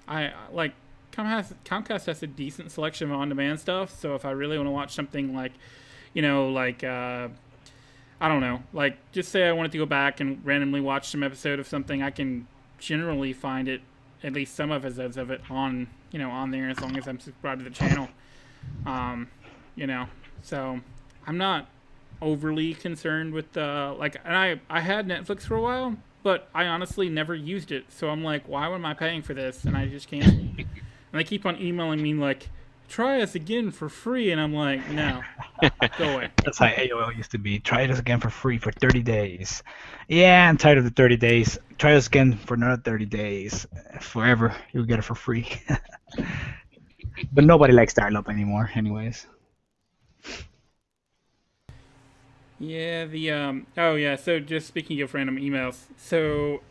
I like Comcast has a decent selection of on-demand stuff. So if I really want to watch something like, I don't know, like just say I wanted to go back and randomly watch some episode of something, I can generally find it, at least some episodes of it on on there as long as I'm subscribed to the channel. Um, you know, so I'm not overly concerned with and I had Netflix for a while, but I honestly never used it. So I'm like, why am I paying for this? And I just canceled. And they keep on emailing me like, try us again for free, and I'm like, no, go away. That's how AOL used to be. Try this again for free for 30 days. Yeah, I'm tired of the 30 days. Try this again for another 30 days. Forever, you'll get it for free. But nobody likes dial-up anymore, anyways. Yeah, the oh yeah, so just speaking of random emails, so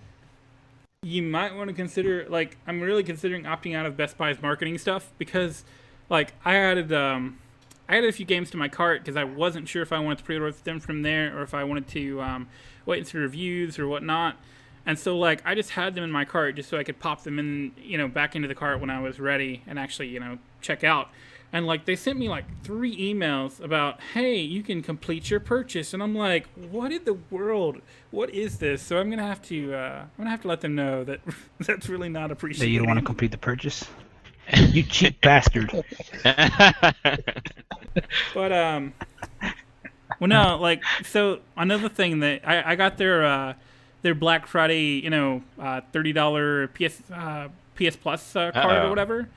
you might want to consider, like, I'm really considering opting out of Best Buy's marketing stuff because like I added a few games to my cart because I wasn't sure if I wanted to pre-order them from there or if I wanted to wait and see reviews or whatnot. And so like I just had them in my cart just so I could pop them in, back into the cart when I was ready and actually, check out. And like they sent me like 3 emails about, hey, you can complete your purchase, and I'm like, what in the world? What is this? So I'm gonna have to let them know that that's really not That you don't want to appreciated. complete the purchase? You cheap bastard. But well, no, like, so another thing that I got their Black Friday, $30 PS Plus card or Uh-oh. whatever.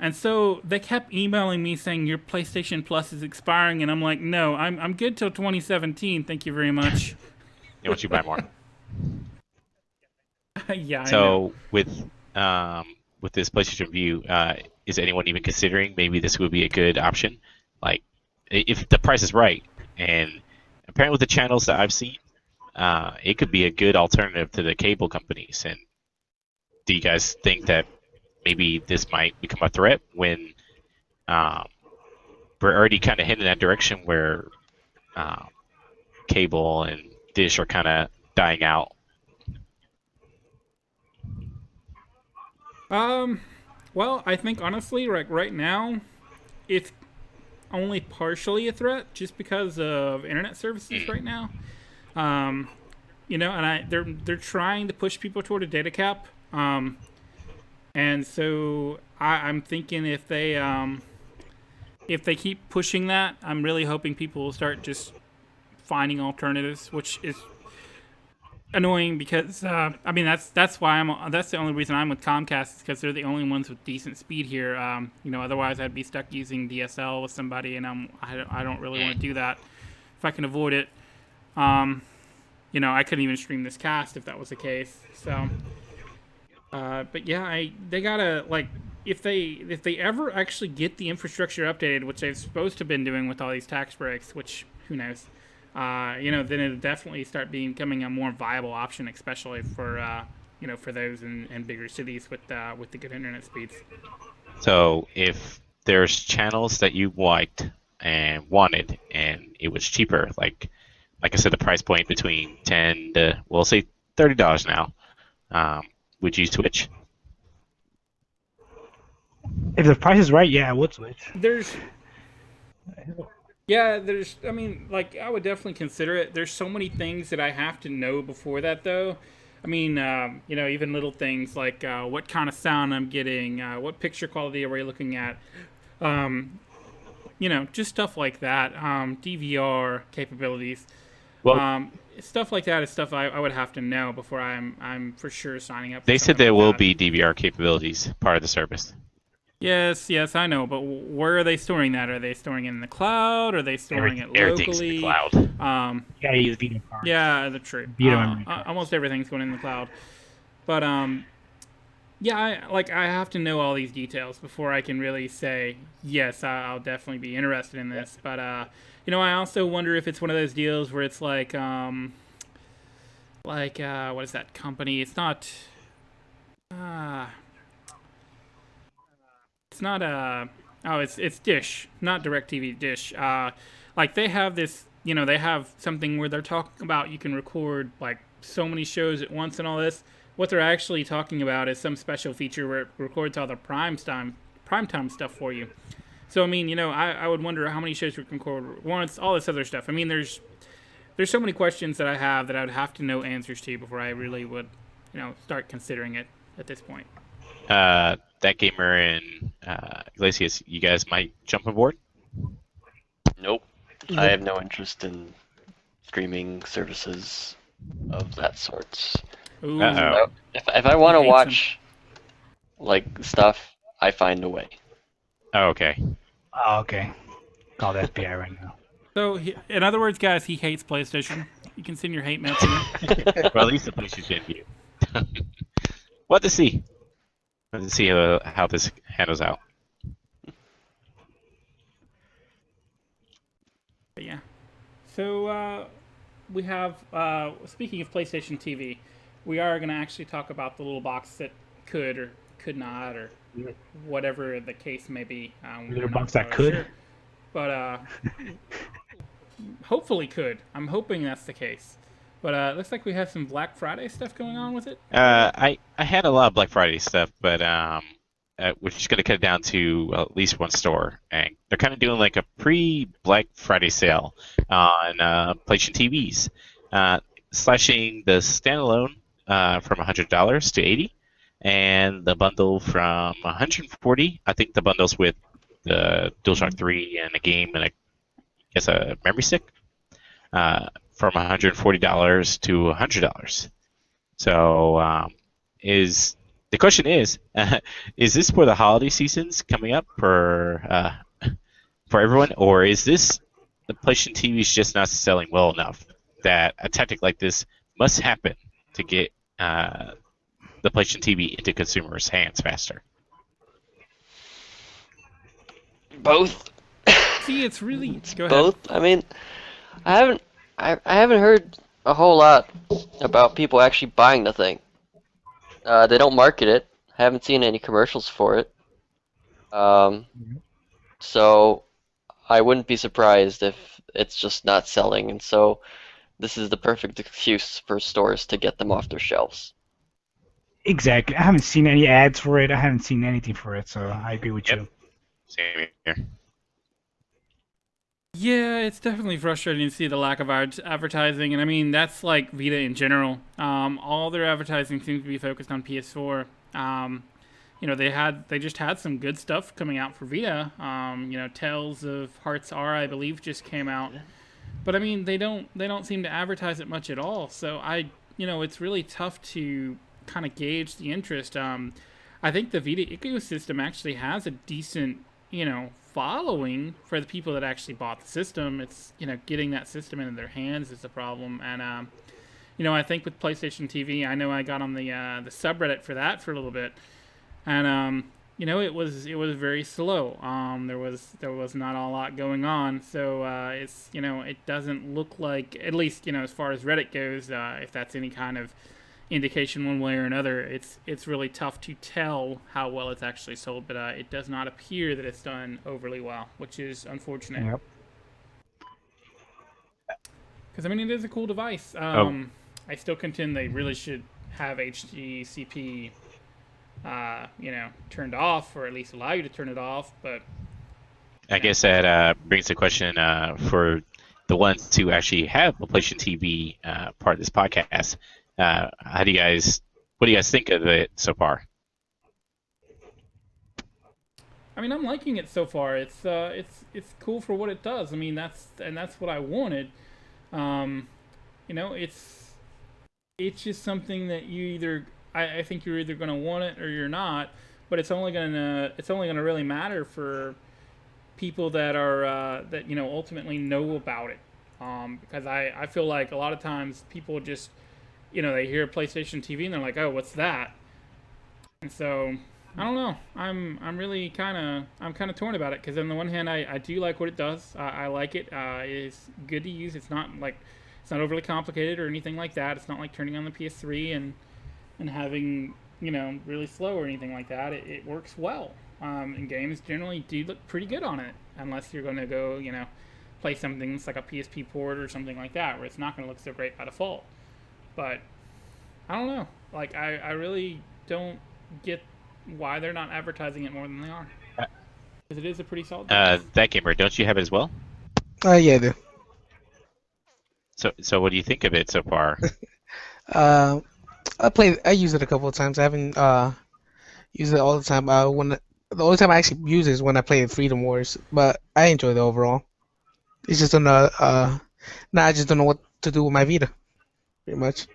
And so they kept emailing me saying your PlayStation Plus is expiring, and I'm like, no, I'm good till 2017. Thank you very much. Once you buy more. Yeah, I know. So with this PlayStation View, is anyone even considering maybe this would be a good option? Like, if the price is right, and apparently with the channels that I've seen, it could be a good alternative to the cable companies. And do you guys think that maybe this might become a threat when um, we're already kind of heading in that direction where um, cable and dish are kind of dying out? Um, well, I think honestly, like right now, it's only partially a threat just because of internet services right now. Um, and they're trying to push people toward a data cap. And so I'm thinking if they keep pushing that, I'm really hoping people will start just finding alternatives, which is annoying because I mean that's why that's the only reason I'm with Comcast is because they're the only ones with decent speed here. Otherwise I'd be stuck using DSL with somebody, and I don't really want to do that if I can avoid it. Um, I couldn't even stream this cast if that was the case. So, but yeah, they gotta like if they ever actually get the infrastructure updated, which they've supposed to have been doing with all these tax breaks, which who knows, then it'll definitely start becoming a more viable option, especially for those in bigger cities with the good internet speeds. So if there's channels that you liked and wanted, and it was cheaper, like I said, the price point between 10 to, we'll say, $30 now, um, would you switch? If the price is right, yeah, I would switch. There's Yeah, I mean, like, I would definitely consider it. There's so many things that I have to know before that, though. I mean, even little things like what kind of sound I'm getting, what picture quality are we looking at, um, just stuff like that. DVR capabilities, Well, stuff like that is stuff I would have to know before I'm for sure signing up for they said something there like will that. be DVR capabilities part of the service. Yes, yes, I know, but where are they storing that? Are they storing it in the cloud? Are they storing it Everything's in the locally? cloud. Um, You gotta use video cards. Yeah, the true. Video memory Almost cards. everything's going in the cloud, but yeah, I have to know all these details before I can really say yes. I'll definitely be interested in this. But I also wonder if it's one of those deals where it's what is that company? Uh, it's not oh, it's Dish, not DirecTV. Dish. Like they have this, they have something where they're talking about you can record like so many shows at once and all this. what they're actually talking about is some special feature where it records all the primetime stuff for you. So I mean, I would wonder how many shows we can record once, all this other stuff. I mean, there's so many questions that I have that I would have to know answers to before I really would, start considering it at this point. That gamer and Iglesias, you guys might jump aboard. Nope. I have no interest in streaming services of that sort. Ooh. Uh-oh. If I want to He hates watch like stuff, I find a way. Oh, okay. Oh, okay. Call the FBI right now. So, in other words, guys, he hates PlayStation. You can send your hate mail to him. Well, at least the PlayStation View. What to see? Let's see how this handles out. But yeah. So we have, speaking of PlayStation TV, we are going to actually talk about the little box that could or could not, or whatever the case may be. Little box that could? Sure. But hopefully could. I'm hoping that's the case. But it looks like we have some Black Friday stuff going on with it. I had a lot of Black Friday stuff, but we're just gonna cut it down to at least one store, and they're kind of doing like a pre-Black Friday sale on PlayStation TVs, slashing the standalone from $100 to $80, and the bundle from $140. I think the bundle's with the DualShock 3 and a game and a memory stick. From $140 to $100. So the question is this for the holiday seasons coming up for everyone, or is this the PlayStation TV is just not selling well enough that a tactic like this must happen to get the PlayStation TV into consumers' hands faster? Both. See, it's really... Go ahead. Both. I mean, I haven't heard a whole lot about people actually buying the thing. They don't market it. Haven't seen any commercials for it. So I wouldn't be surprised if it's just not selling, and so this is the perfect excuse for stores to get them off their shelves. Exactly. I haven't seen any ads for it. I haven't seen anything for it, so I agree with you. Same here. Yeah, it's definitely frustrating to see the lack of advertising, and I mean that's like Vita in general. All their advertising seems to be focused on PS4. They just had some good stuff coming out for Vita. Tales of Hearts R, I believe, just came out, but I mean they don't seem to advertise it much at all. So it's really tough to kind of gauge the interest. I think the Vita ecosystem actually has a decent following for the people that actually bought the system. It's getting that system into their hands is the problem, and I think with PlayStation TV, I know I got on the subreddit for that for a little bit, and it was very slow. There was not a lot going on, so it doesn't look like, at least as far as Reddit goes, if that's any kind of indication one way or another, it's really tough to tell how well it's actually sold, but it does not appear that it's done overly well, which is unfortunate. Yep. Because I mean, it is a cool device. I still contend they really should have HDCP, turned off, or at least allow you to turn it off. But I guess that brings the question for the ones who actually have a PlayStation TV part of this podcast. What do you guys think of it so far? I mean, I'm liking it so far. It's cool for what it does. I mean, that's what I wanted. It's just something that you either I think you're either gonna want it or you're not. But it's only gonna really matter for people that are that ultimately know about it. Because I feel like a lot of times people just they hear PlayStation TV and they're like, oh, what's that? And so I don't know. I'm really kind of torn about it, because on the one hand I do like what it does. I like it. It's good to use. It's not overly complicated or anything like that. It's not like turning on the PS3 and having really slow or anything like that. It works well. And games generally do look pretty good on it, unless you're going to go play something that's like a PSP port or something like that, where it's not going to look so great by default. But I don't know. Like I really don't get why they're not advertising it more than they are. Because it is a pretty solid device. That gamer, don't you have it as well? Yeah, I do. So what do you think of it so far? Uh, I use it a couple of times. I haven't used it all the time. The only time I actually use it is when I play Freedom Wars, but I enjoy the overall. It's just now I just don't know what to do with my Vita, pretty much.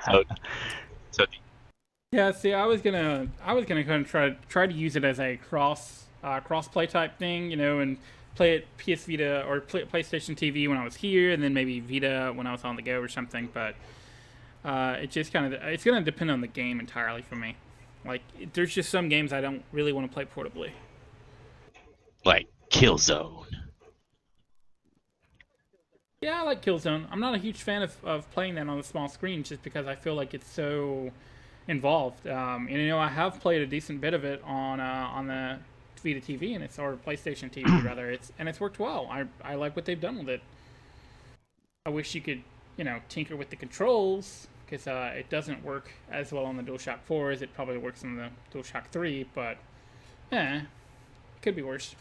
so, so Yeah, see, I was gonna kind of try to use it as a cross play type thing, and play it PS Vita or PlayStation TV when I was here, and then maybe Vita when I was on the go or something. But it just it's gonna depend on the game entirely for me. Like, there's just some games I don't really want to play portably. like Killzone. Yeah, I like Killzone. I'm not a huge fan of playing that on a small screen just because I feel like it's so involved. And I have played a decent bit of it on the Vita TV or PlayStation TV rather. It's worked well. I like what they've done with it. I wish you could tinker with the controls because it doesn't work as well on the DualShock 4 as it probably works on the DualShock 3. But it could be worse.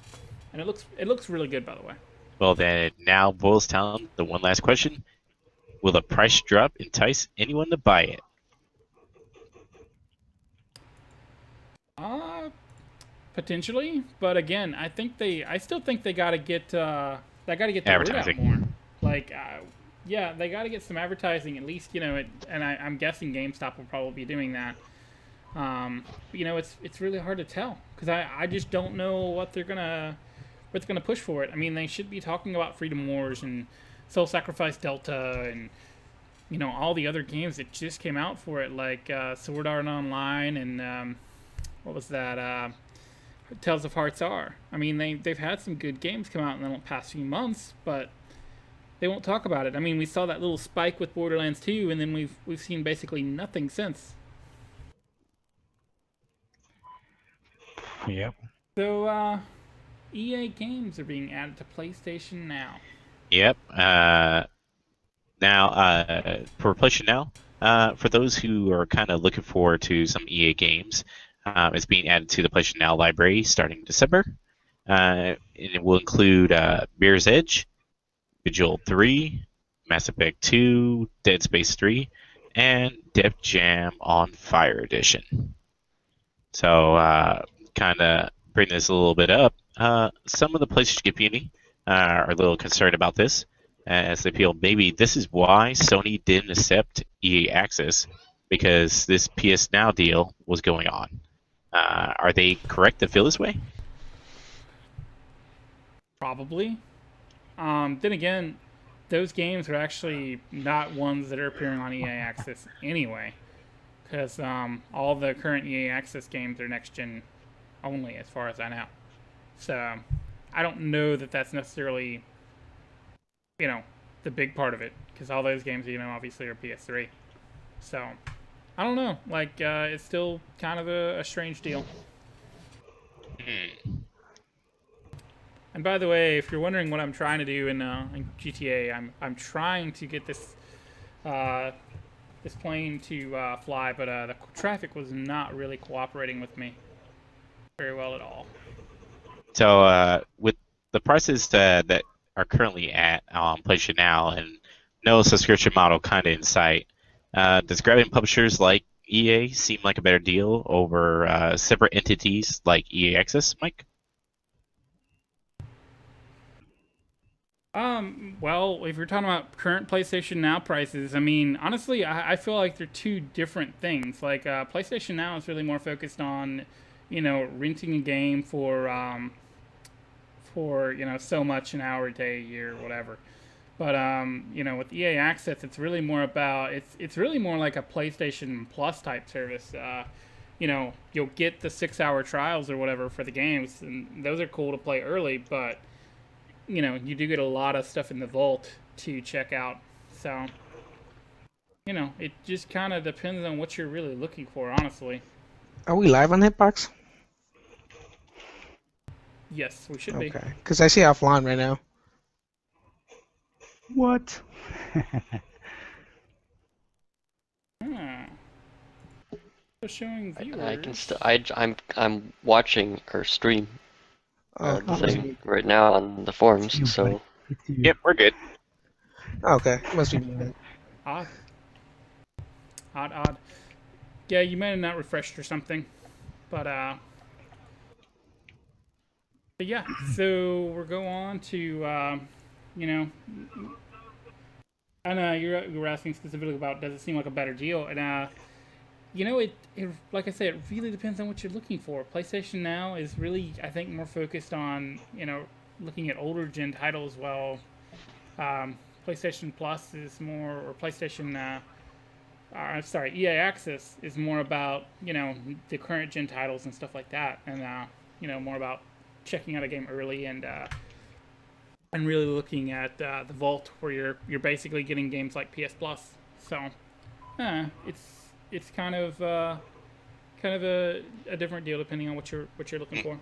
And it looks really good, by the way. Well, then now boils down the one last question: will the price drop entice anyone to buy it? Potentially, but again, I still think they got to get the word out Advertising. more. Like, yeah, they got to get some advertising at least, and I'm guessing GameStop will probably be doing that. It's really hard to tell because I just don't know what they're gonna push for it. I mean, they should be talking about Freedom Wars and Soul Sacrifice Delta and all the other games that just came out for it, like Sword Art Online and what was that? Tales of Hearts R. I mean, they've had some good games come out in the past few months, but they won't talk about it. I mean, we saw that little spike with Borderlands 2, and then we've seen basically nothing since. Yep. So, EA games are being added to PlayStation Now. Yep. Now, for PlayStation Now, for those who are kind of looking forward to some EA games, it's being added to the PlayStation Now library starting December. And it will include Mirror's Edge, Vigil 3, Mass Effect 2, Dead Space 3, and Def Jam on Fire Edition. So, kind of bring this a little bit up. Some of the PlayStation community are a little concerned about this, as they feel maybe this is why Sony didn't accept EA Access, because this PS Now deal was going on. Are they correct to feel this way? Probably. Then again, those games are actually not ones that are appearing on EA Access anyway, because all the current EA Access games are next gen only, as far as I know. So I don't know that that's necessarily, the big part of it, because all those games, obviously are PS3. So I don't know. Like, it's still kind of a strange deal. And by the way, if you're wondering what I'm trying to do in GTA, I'm trying to get this plane to fly, but the traffic was not really cooperating with me very well at all. So, with the prices that are currently at PlayStation Now and no subscription model kind of in sight, does grabbing publishers like EA seem like a better deal over separate entities like EA Access, Mike? Well, if you're talking about current PlayStation Now prices, I mean, honestly, I feel like they're two different things. Like, PlayStation Now is really more focused on, renting a game for so much an hour, a day, a year, whatever. But, with EA Access, it's really more about, it's really more like a PlayStation Plus type service. You'll get the 6-hour trials or whatever for the games, and those are cool to play early, but you do get a lot of stuff in the vault to check out. So, it just kind of depends on what you're really looking for, honestly. Are we live on Hitbox? Yes, we should be. Okay, because I see offline right now. What? Still showing viewers. I can still. I'm watching her stream Oh, the thing right now on the forums. So Yep, we're good. okay. Must be me. Odd. Odd. Yeah, you might have not refreshed or something. But yeah, so we'll go on to, you know, I know you were asking specifically about does it seem like a better deal, and you know, it like I said, it really depends on what you're looking for. PlayStation Now is really, I think, more focused on, you know, looking at older gen titles, while PlayStation Plus is more, or PlayStation, sorry, EA Access is more about, you know, the current gen titles and stuff like that, and you know, more about checking out a game early and really looking at the vault, where you're basically getting games like PS Plus. So it's kind of a different deal depending on what you're looking for.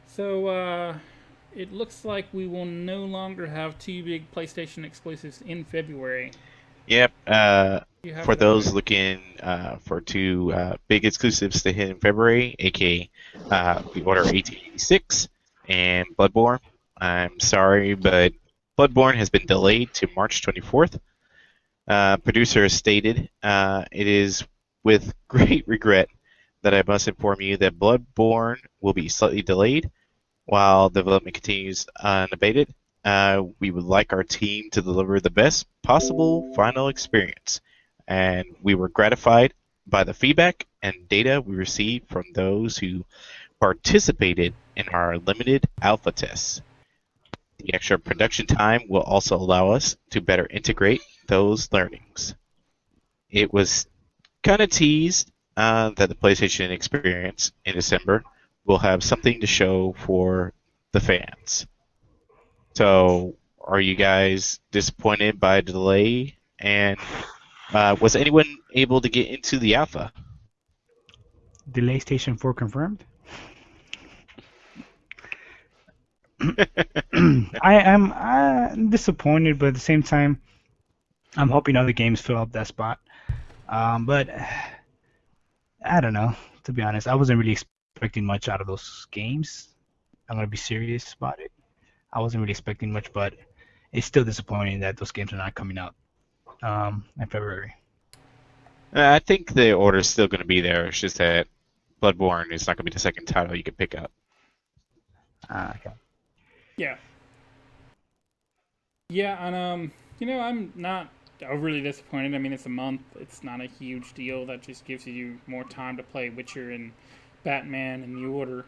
So it looks like we will no longer have two big PlayStation exclusives in February. Yep. You For have those looking for two big exclusives to hit in February, aka the Order 1886 and Bloodborne. I'm sorry, but Bloodborne has been delayed to March 24th. Producer has stated, it is with great regret that I must inform you that Bloodborne will be slightly delayed while development continues unabated. We would like our team to deliver the best possible final experience, and we were gratified by the feedback and data we received from those who participated in our limited alpha tests. The extra production time will also allow us to better integrate those learnings. It was kind of teased that the PlayStation experience in December will have something to show for the fans. So, are you guys disappointed by the delay? And was anyone able to get into the alpha? Delay Station 4 confirmed. I am disappointed, but at the same time, I'm hoping other games fill up that spot. But I don't know. To be honest, I wasn't really expecting much out of those games. I'm gonna be serious about it. I wasn't really expecting much, but it's still disappointing that those games are not coming out in February. I think the order's still going to be there. It's just that Bloodborne is not going to be the second title you can pick up. Okay. Yeah. Yeah, and you know, I'm not overly disappointed. I mean, it's a month. It's not a huge deal. That just gives you more time to play Witcher and Batman and New Order,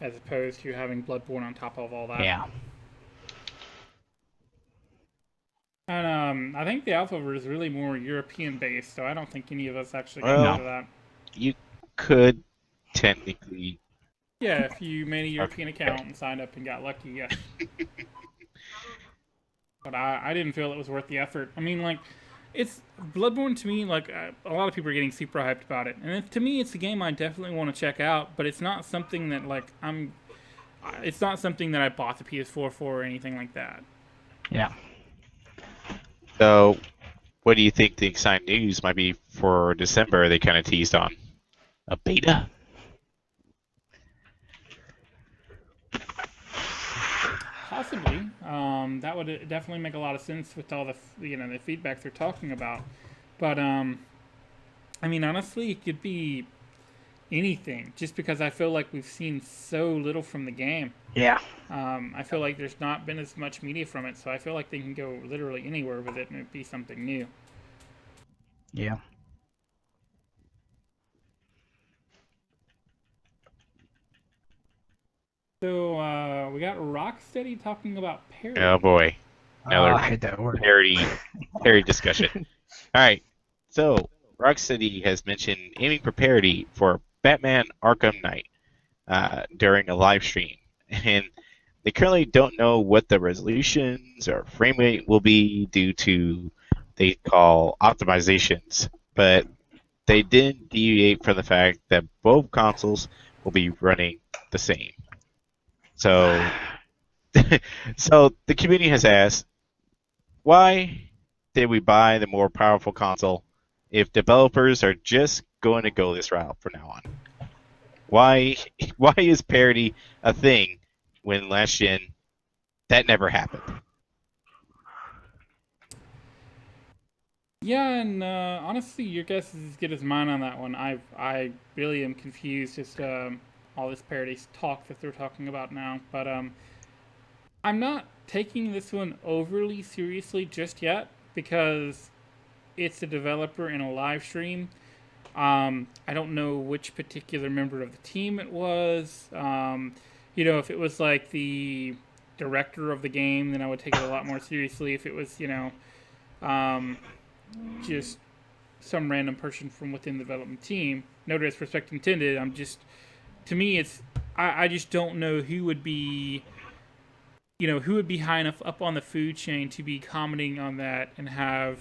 as opposed to having Bloodborne on top of all that. Yeah. And I think the alpha is really more European based, so I don't think any of us actually Well, got into that. You could technically. Yeah, if you made a European account and signed up and got lucky, yeah. But I didn't feel it was worth the effort. I mean, like, it's Bloodborne to me, like, a lot of people are getting super hyped about it. And to me, it's a game I definitely want to check out, but it's not something that, like, it's not something that I bought the PS4 for or anything like that. Yeah. So, what do you think the exciting news might be for December? They kind of teased on a beta. Possibly. That would definitely make a lot of sense with all the the feedback they're talking about. But I mean, honestly, it could be anything. Just because I feel like we've seen so little from the game. Yeah. I feel like there's not been as much media from it, so I feel like they can go literally anywhere with it and it'd be something new. Yeah. So we got Rocksteady talking about parody. Oh boy, another I hate that word. parody discussion. All right, so Rocksteady has mentioned aiming for parody for Batman: Arkham Knight during a live stream, and they currently don't know what the resolutions or frame rate will be due to they call optimizations, but they didn't deviate from the fact that both consoles will be running the same. So, so the community has asked, why did we buy the more powerful console if developers are just going to go this route from now on? Why is parity a thing when last gen that never happened? Yeah, and honestly, your guess is as good as mine on that one. I really am confused as to all this parody talk that they're talking about now. But I'm not taking this one overly seriously just yet because it's a developer in a live stream. I don't know which particular member of the team it was. If it was like the director of the game, then I would take it a lot more seriously. If it was, just some random person from within the development team, no disrespect intended. To me, I just don't know who would be, who would be high enough up on the food chain to be commenting on that and have,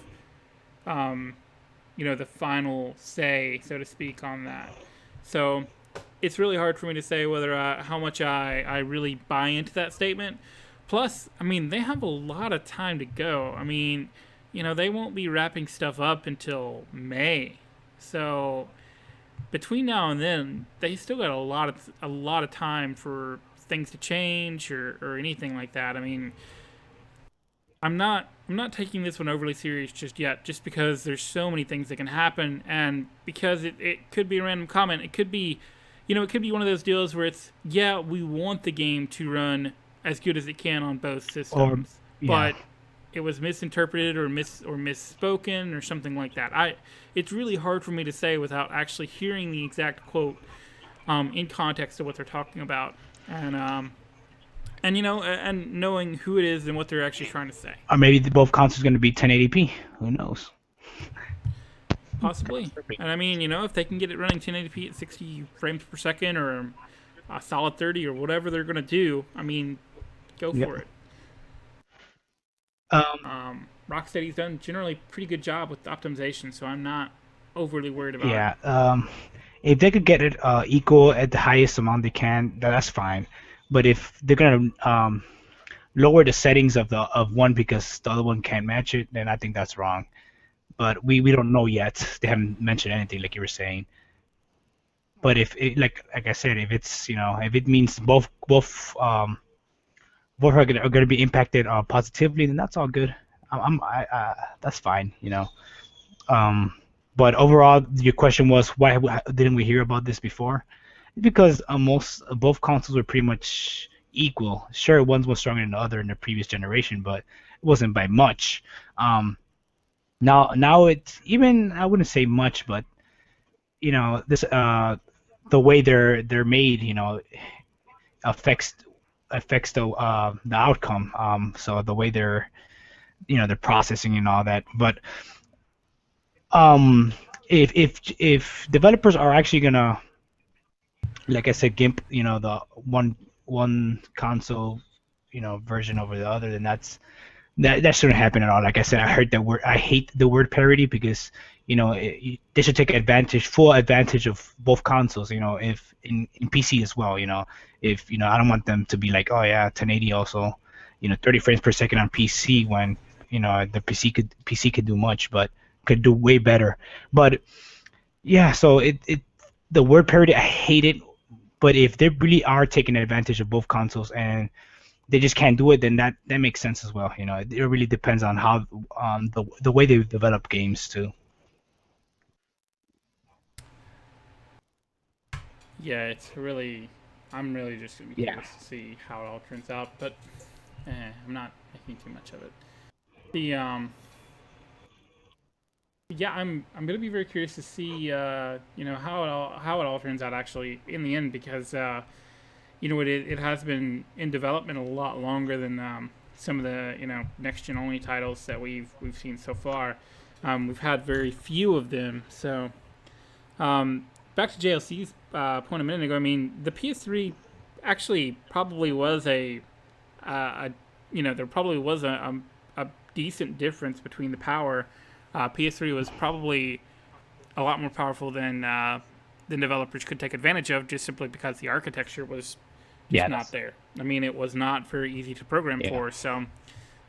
the final say, so to speak, on that. So it's really hard for me to say whether how much I really buy into that statement. Plus, they have a lot of time to go. They won't be wrapping stuff up until May. So between now and then, they still got a lot of time for things to change or anything like that. I'm not taking this one overly serious just yet, just because there's so many things that can happen, and because it could be a random comment. It could be, it could be one of those deals where it's, yeah, we want the game to run as good as it can on both systems, but it was misinterpreted or misspoken or something like that. It's really hard for me to say without actually hearing the exact quote in context of what they're talking about, and knowing who it is and what they're actually trying to say. Or maybe both consoles going to be 1080p. Who knows? Possibly. And if they can get it running 1080p at 60 frames per second or a solid 30 or whatever they're going to do, go for it. Rocksteady's done generally pretty good job with optimization, so I'm not overly worried about it. Yeah. If they could get it equal at the highest amount they can, that's fine. But if they're gonna lower the settings of one because the other one can't match it, then I think that's wrong. But we don't know yet. They haven't mentioned anything, like you were saying. But if it, like I said, if it's if it means both are gonna be impacted positively, then that's all good. That's fine. But overall, your question was why didn't we hear about this before? Because both consoles were pretty much equal. Sure, one was stronger than the other in the previous generation, but it wasn't by much. Now it's even, I wouldn't say much, but this the way they're made, affects the outcome. So the way they're processing and all that. But if developers are actually gonna, like I said, gimp the one console version over the other, then that shouldn't happen at all. Like I said, I heard that word. I hate the word parity because they should take full advantage of both consoles. If in PC as well. If I don't want them to be like, oh yeah, 1080 also, 30 frames per second on PC when the PC could do much, but could do way better. But yeah, so the word parity, I hate it. But if they really are taking advantage of both consoles and they just can't do it, then that makes sense as well. It really depends on how the way they develop games too. Yeah, I'm really just gonna be curious to see how it all turns out, but I'm not making too much of it. I'm gonna be very curious to see how it all turns out actually in the end, because it has been in development a lot longer than some of the next gen only titles that we've seen so far. We've had very few of them. So back to JLC's point a minute ago. The PS3 actually probably was there probably was a decent difference between the power. PS3 was probably a lot more powerful than developers could take advantage of, just simply because the architecture was just not there. It was not very easy to program for. So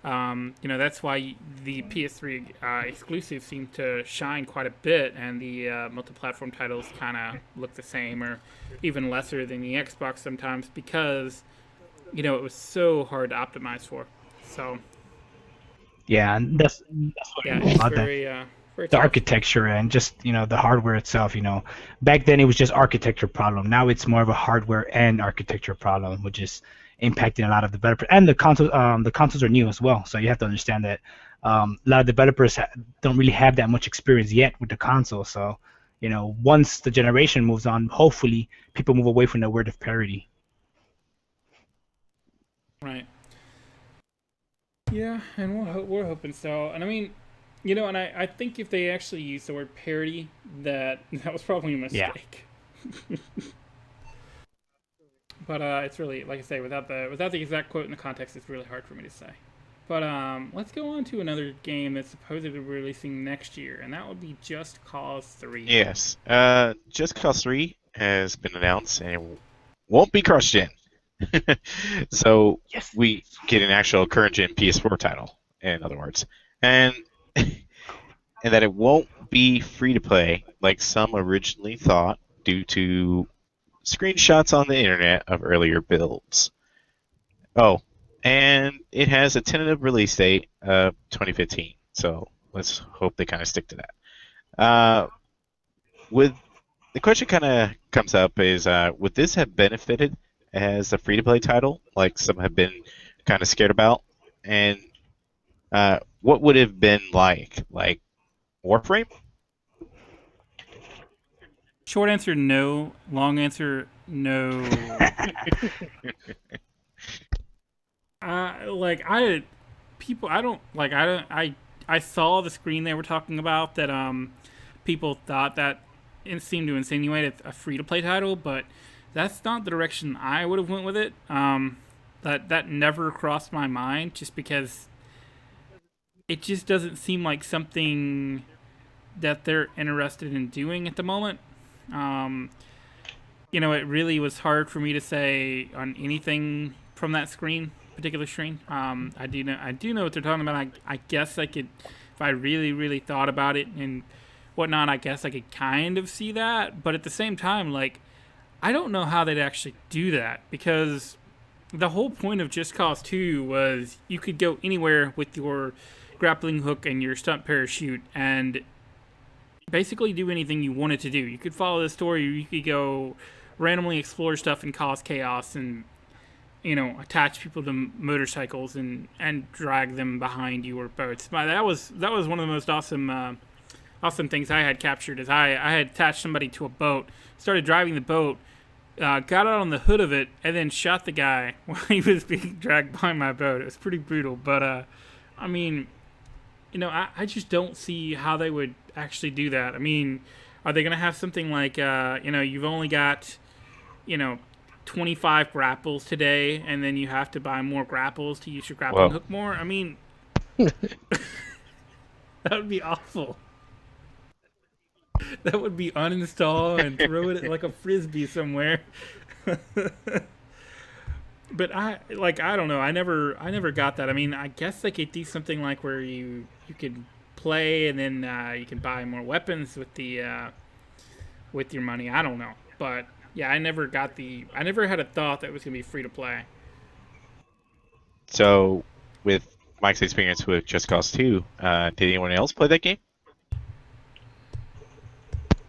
That's why the PS3 exclusives seem to shine quite a bit, and the multi-platform titles kind of look the same or even lesser than the Xbox sometimes because it was so hard to optimize for. So Yeah, and that's what yeah, I love it's about that. very The tough. architecture and just the hardware itself. Back then it was just architecture problem. Now it's more of a hardware and architecture problem, which is impacting a lot of developers. And the consoles are new as well, so you have to understand that a lot of developers don't really have that much experience yet with the console. So once the generation moves on, hopefully people move away from the word of parity. Right. Yeah, and we're hoping so. And I mean, and I think if they actually used the word parody, that was probably a Yeah. mistake. But it's really, like I say, without the exact quote in the context, it's really hard for me to say. But let's go on to another game that's supposedly releasing next year, and that would be Just Cause 3. Yes. Just Cause 3 has been announced and it won't be cross-gen. So Yes. we get an actual current-gen PS4 title, in other words. And and that it won't be free-to-play like some originally thought due to screenshots on the internet of earlier builds. Oh, and it has a tentative release date of 2015. So let's hope they kind of stick to that. With the question kind of comes up is would this have benefited as a free-to-play title, like some have been kind of scared about? And what would it have been like Warframe? Short answer, no. Long answer, no. I saw the screen they were talking about that people thought that it seemed to insinuate a free to play title, but that's not the direction I would have went with it. That never crossed my mind just because it just doesn't seem like something that they're interested in doing at the moment. It really was hard for me to say on anything from that particular screen. I do know what they're talking about. I guess I could, if I really, really thought about it and whatnot, I guess I could kind of see that. But at the same time, I don't know how they'd actually do that because the whole point of Just Cause 2 was you could go anywhere with your grappling hook and your stunt parachute and basically do anything you wanted to do. You could follow the story, you could go randomly explore stuff and cause chaos and attach people to motorcycles and drag them behind you or boats. But that was one of the most awesome things I had captured is I had attached somebody to a boat, started driving the boat, got out on the hood of it, and then shot the guy while he was being dragged behind my boat. It was pretty brutal, but I mean, I just don't see how they would actually do that. I mean, are they going to have something like, you've only got, 25 grapples today, and then you have to buy more grapples to use your grappling hook more? I mean, that would be awful. That would be uninstall and throw it like a frisbee somewhere. But I don't know. I never got that. I mean, I guess they could do something like where you could play and then you can buy more weapons with the with your money. I don't know, but yeah, I never had a thought that it was gonna be free to play. So, with Mike's experience with Just Cause 2, did anyone else play that game?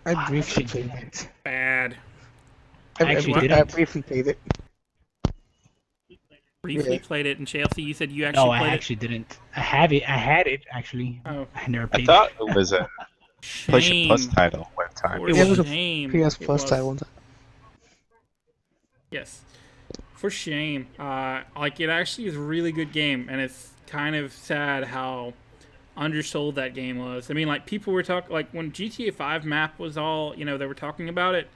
I briefly played it. Bad. I actually I didn't. briefly played it. Briefly Yeah. played it, and Chelsea, you said you actually No, I played actually didn't. I had it actually. Oh. I never I played thought it was a it. PlayStation Plus Shame. title one time. For It was a shame. PS It Plus was. title one time. Yes. For shame. It actually is a really good game, and it's kind of sad how undersold that game was. I mean, people were talking, when GTA 5 map was all, they were talking about it,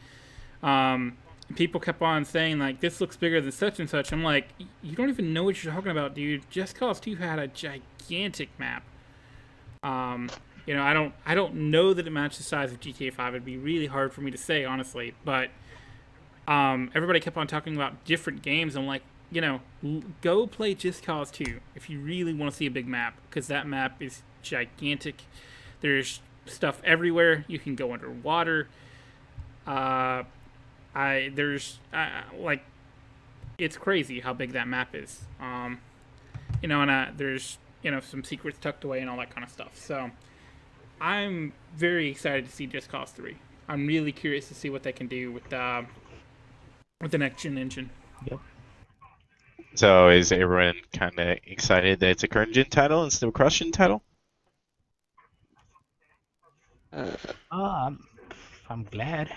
people kept on saying, this looks bigger than such and such. I'm like, you don't even know what you're talking about, dude. Just Cause 2 had a gigantic map. I don't know that it matched the size of GTA 5. It'd be really hard for me to say, honestly, but everybody kept on talking about different games. I'm like, go play Just Cause 2 if you really want to see a big map, because that map is gigantic. There's stuff everywhere. You can go underwater. Like, it's crazy how big that map is. And there's some secrets tucked away and all that kind of stuff. So I'm very excited to see Just Cause 3. I'm really curious to see what they can do with the next gen engine. Yep. So is everyone kind of excited that it's a current gen title instead of a cross gen title? I'm glad.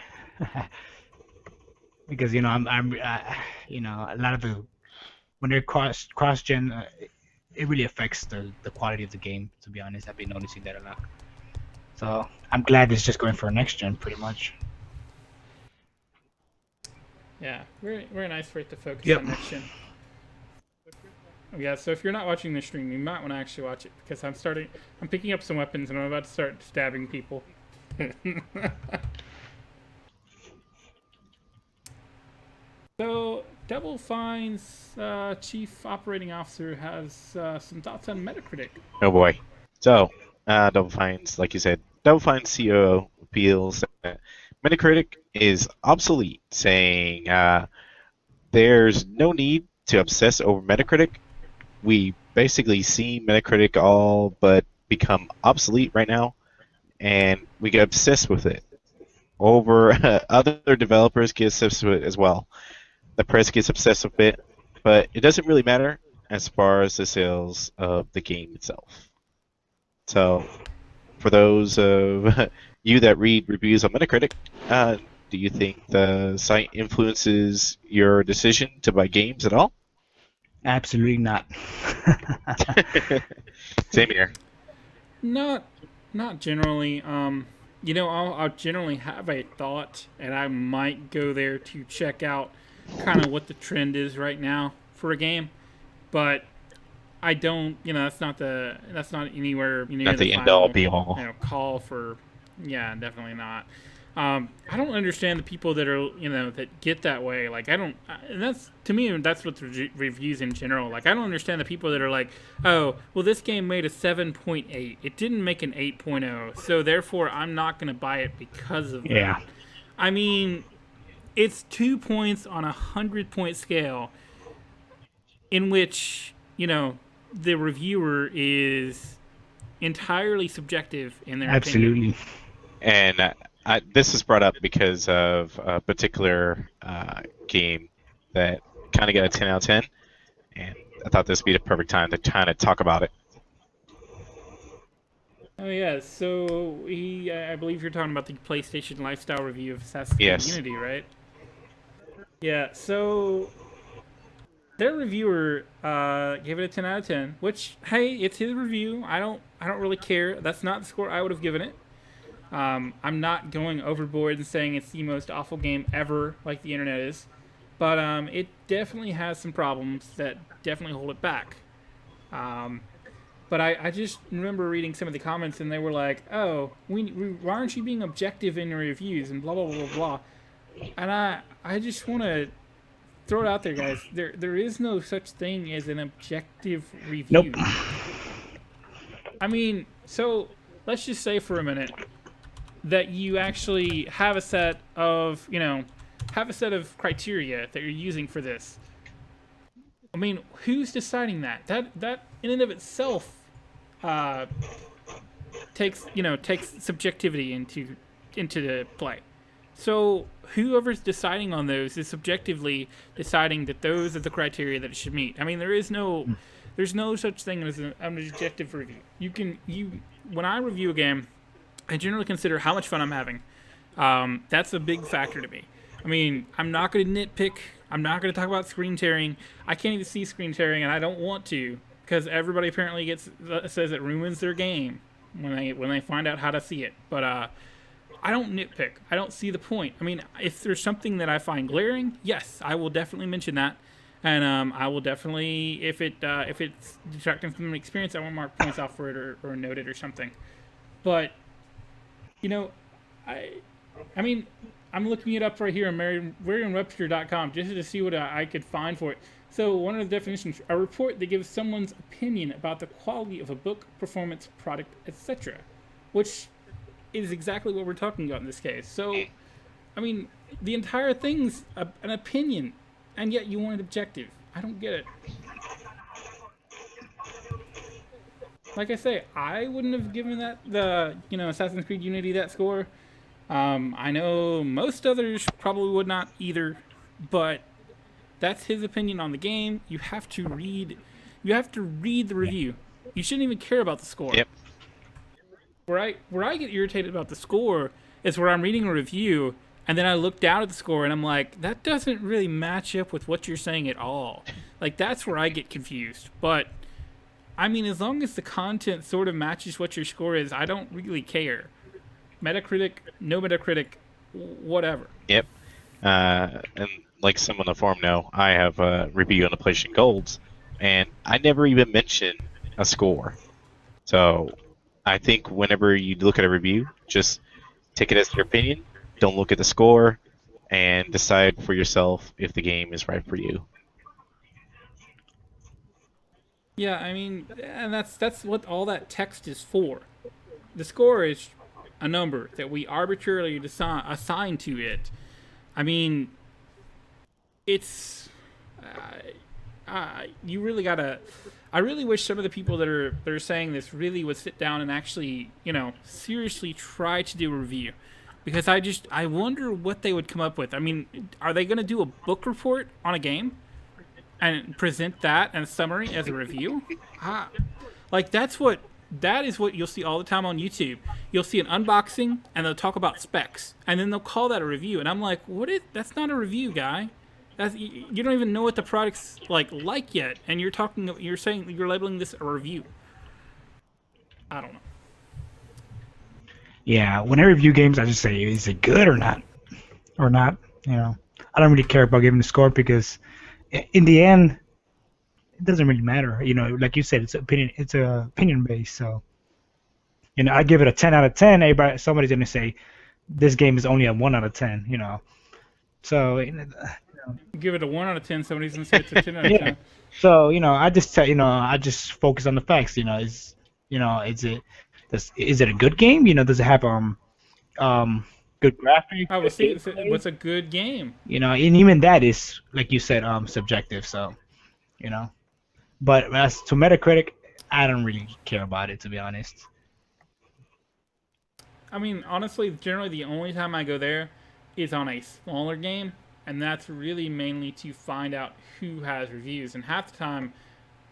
Because a lot of the when they're cross gen, it really affects the quality of the game. To be honest, I've been noticing that a lot. So I'm glad it's just going for next gen, pretty much. Yeah, very, very nice for it to focus Yep. on next gen. Yeah, so if you're not watching the stream, you might want to actually watch it, because I'm picking up some weapons and I'm about to start stabbing people. So, Double Fine's chief operating officer has some thoughts on Metacritic. Oh boy. So, Double Fine's, like you said, Double Fine's CEO feels that Metacritic is obsolete, saying there's no need to obsess over Metacritic. We basically see Metacritic all but become obsolete right now, and we get obsessed with it. Other developers get obsessed with it as well. The press gets obsessed with it, but it doesn't really matter as far as the sales of the game itself. So, for those of you that read reviews on Metacritic, do you think the site influences your decision to buy games at all? Absolutely not. Same here. Not generally. I'll generally have a thought, and I might go there to check out kind of what the trend is right now for a game, but I don't. That's not anywhere. Not the end all be all. Call for. Yeah, definitely not. I don't understand the people that are that get that way. Like, I don't. And that's, to me, that's what the reviews in general. Like, I don't understand the people that are like, oh, well, this game made a 7.8. It didn't make an 8.0, so therefore I'm not gonna buy it because of that. Yeah. I mean, it's 2 points on a 100-point scale, in which the reviewer is entirely subjective in their opinion. Absolutely. And this is brought up because of a particular game that kind of got a 10 out of 10, and I thought this would be the perfect time to kind of talk about it. Oh yeah, so I believe you're talking about the PlayStation Lifestyle review of Assassin's Creed Unity, right? Yeah, so their reviewer gave it a 10 out of 10, which, hey, it's his review. I don't really care. That's not the score I would have given it. I'm not going overboard and saying it's the most awful game ever, like the internet is, but it definitely has some problems that definitely hold it back. But I just remember reading some of the comments, and they were like, "Oh, why aren't you being objective in your reviews?" and blah blah blah blah. And I just want to throw it out there, guys. There is no such thing as an objective review. Nope. I mean, so let's just say for a minute that you actually have a set of criteria that you're using for this. I mean, who's deciding that? That in and of itself takes subjectivity into the play. So whoever's deciding on those is subjectively deciding that those are the criteria that it should meet. I mean, there's no such thing as an objective review. When I review a game, I generally consider how much fun I'm having. That's a big factor to me. I mean, I'm not going to nitpick. I'm not going to talk about screen tearing. I can't even see screen tearing, and I don't want to, because everybody apparently says it ruins their game when they find out how to see it. But I don't nitpick. I don't see the point. I mean, if there's something that I find glaring, yes, I will definitely mention that, and I will definitely, if it's detracting from the experience, I will mark points off for it or note it or something. But I mean, I'm looking it up right here on Merriam-Webster.com just to see what I could find for it. So one of the definitions: a report that gives someone's opinion about the quality of a book, performance, product, etc., which is exactly what we're talking about in this case. So, I mean, the entire thing's an opinion, and yet you want it objective. I don't get it. Like I say, I wouldn't have given that Assassin's Creed Unity that score. I know most others probably would not either, but that's his opinion on the game. You have to read the review. You shouldn't even care about the score. Yep. Where I get irritated about the score is where I'm reading a review and then I look down at the score and I'm like, that doesn't really match up with what you're saying at all. Like, that's where I get confused. But I mean, as long as the content sort of matches what your score is, I don't really care. Metacritic, no Metacritic, whatever. Yep. And like some on the forum know, I have a review on the PlayStation Golds, and I never even mention a score. So I think whenever you look at a review, just take it as your opinion. Don't look at the score, and decide for yourself if the game is right for you. Yeah, I mean, and that's what all that text is for. The score is a number that we arbitrarily assign to it. I mean, it's you really gotta. I really wish some of the people that are saying this really would sit down and actually, seriously try to do a review, because I wonder what they would come up with. I mean, are they gonna do a book report on a game and present that and a summary as a review? Like, that is what you'll see all the time on YouTube. You'll see an unboxing and they'll talk about specs and then they'll call that a review, and I'm like, that's not a review, guy. You don't even know what the product's like yet, and you're saying you're labeling this a review. I don't know. Yeah, when I review games, I just say, is it good or not? I don't really care about giving a score, because in the end, it doesn't really matter. Like you said, it's opinion based. So, I give it a 10 out of 10. Somebody's gonna say this game is only a 1 out of 10. So. Give it a 1 out of 10. Somebody's gonna say it's a 10 out of 10. So I just I just focus on the facts. Is it a good game? Does it have good graphics? I will see. What's a good game? And even that is, like you said, subjective. So, But as to Metacritic, I don't really care about it, to be honest. I mean, honestly, generally the only time I go there is on a smaller game, and that's really mainly to find out who has reviews. And half the time,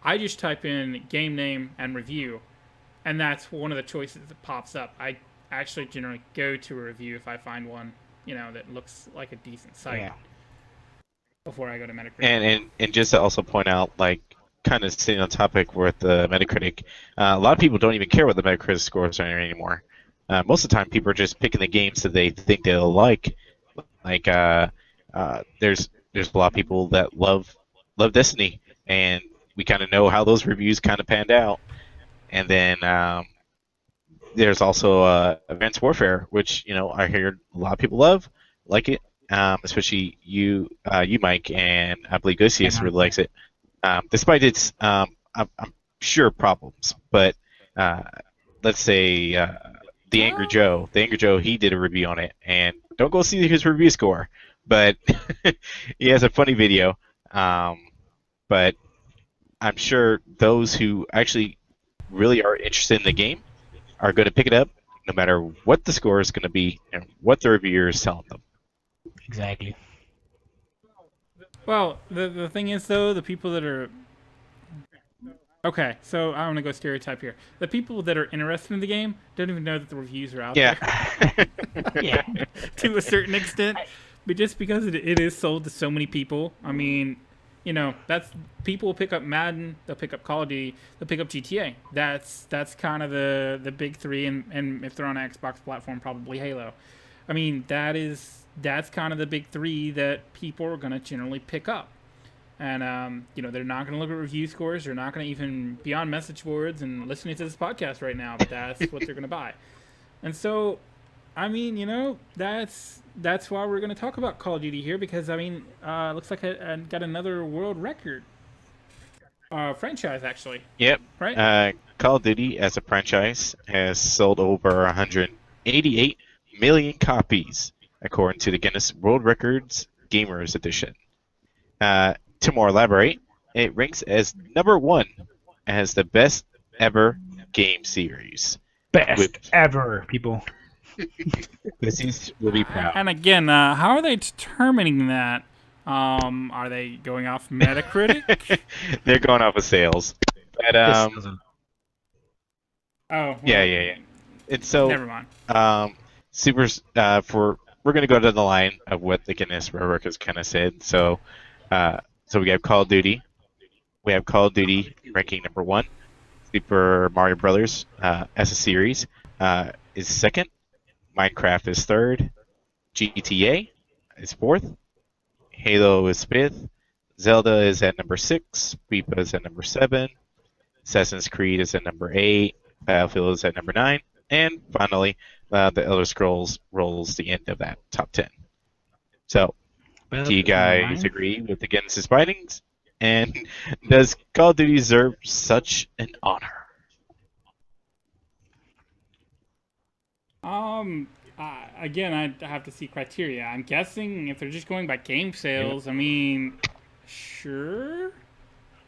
I just type in game name and review, and that's one of the choices that pops up. I actually generally go to a review if I find one, that looks like a decent site before I go to Metacritic. And just to also point out, kind of staying on topic with the Metacritic, a lot of people don't even care what the Metacritic scores are anymore. Most of the time, people are just picking the games that they think they'll like. There's a lot of people that love Destiny, and we kind of know how those reviews kind of panned out. And then there's also Advanced Warfare, which I hear a lot of people like it, especially you, Mike, and I believe Gusius really likes it, despite its I'm sure problems. But let's say the Angry Joe, he did a review on it, and don't go see his review score, but he has a funny video. But I'm sure those who actually really are interested in the game are going to pick it up, no matter what the score is going to be and what the reviewer is telling them. Exactly. Well, the thing is, though, the people that are... Okay, so I want to go stereotype here. The people that are interested in the game don't even know that the reviews are out there. Yeah. To a certain extent. But just because it is sold to so many people, I mean, that's... People will pick up Madden, they'll pick up Call of Duty, they'll pick up GTA. That's kind of the big three, and if they're on an Xbox platform, probably Halo. I mean, that's kind of the big three that people are going to generally pick up. And, they're not going to look at review scores. They're not going to even be on message boards and listening to this podcast right now, but that's what they're going to buy. And so, I mean, that's that's why we're going to talk about Call of Duty here because I mean, looks like I got another world record franchise actually, Yep. right? Call of Duty as a franchise has sold over 188 million copies, according to the Guinness World Records Gamers Edition. To more elaborate, it ranks as number 1 as the best ever game series. Best With- ever, people. This will be proud. And again, how are they determining that? Are they going off Metacritic? They're going off of sales. But Oh, well, yeah. And so Never mind. we're gonna go down the line of what the Guinness World Records kind of said. So we have Call of Duty. We have Call of Duty ranking number 1. Super Mario Brothers as a series is second. Minecraft is third. GTA is fourth. Halo is fifth. Zelda is at number 6. FIFA is at number 7. Assassin's Creed is at number 8. Battlefield is at number 9. And finally, the Elder Scrolls rolls the end of that top 10. So, do you guys agree with the Guinness's findings? And does Call of Duty deserve such an honor? Again, I have to see criteria. I'm guessing if they're just going by game sales, I mean, sure.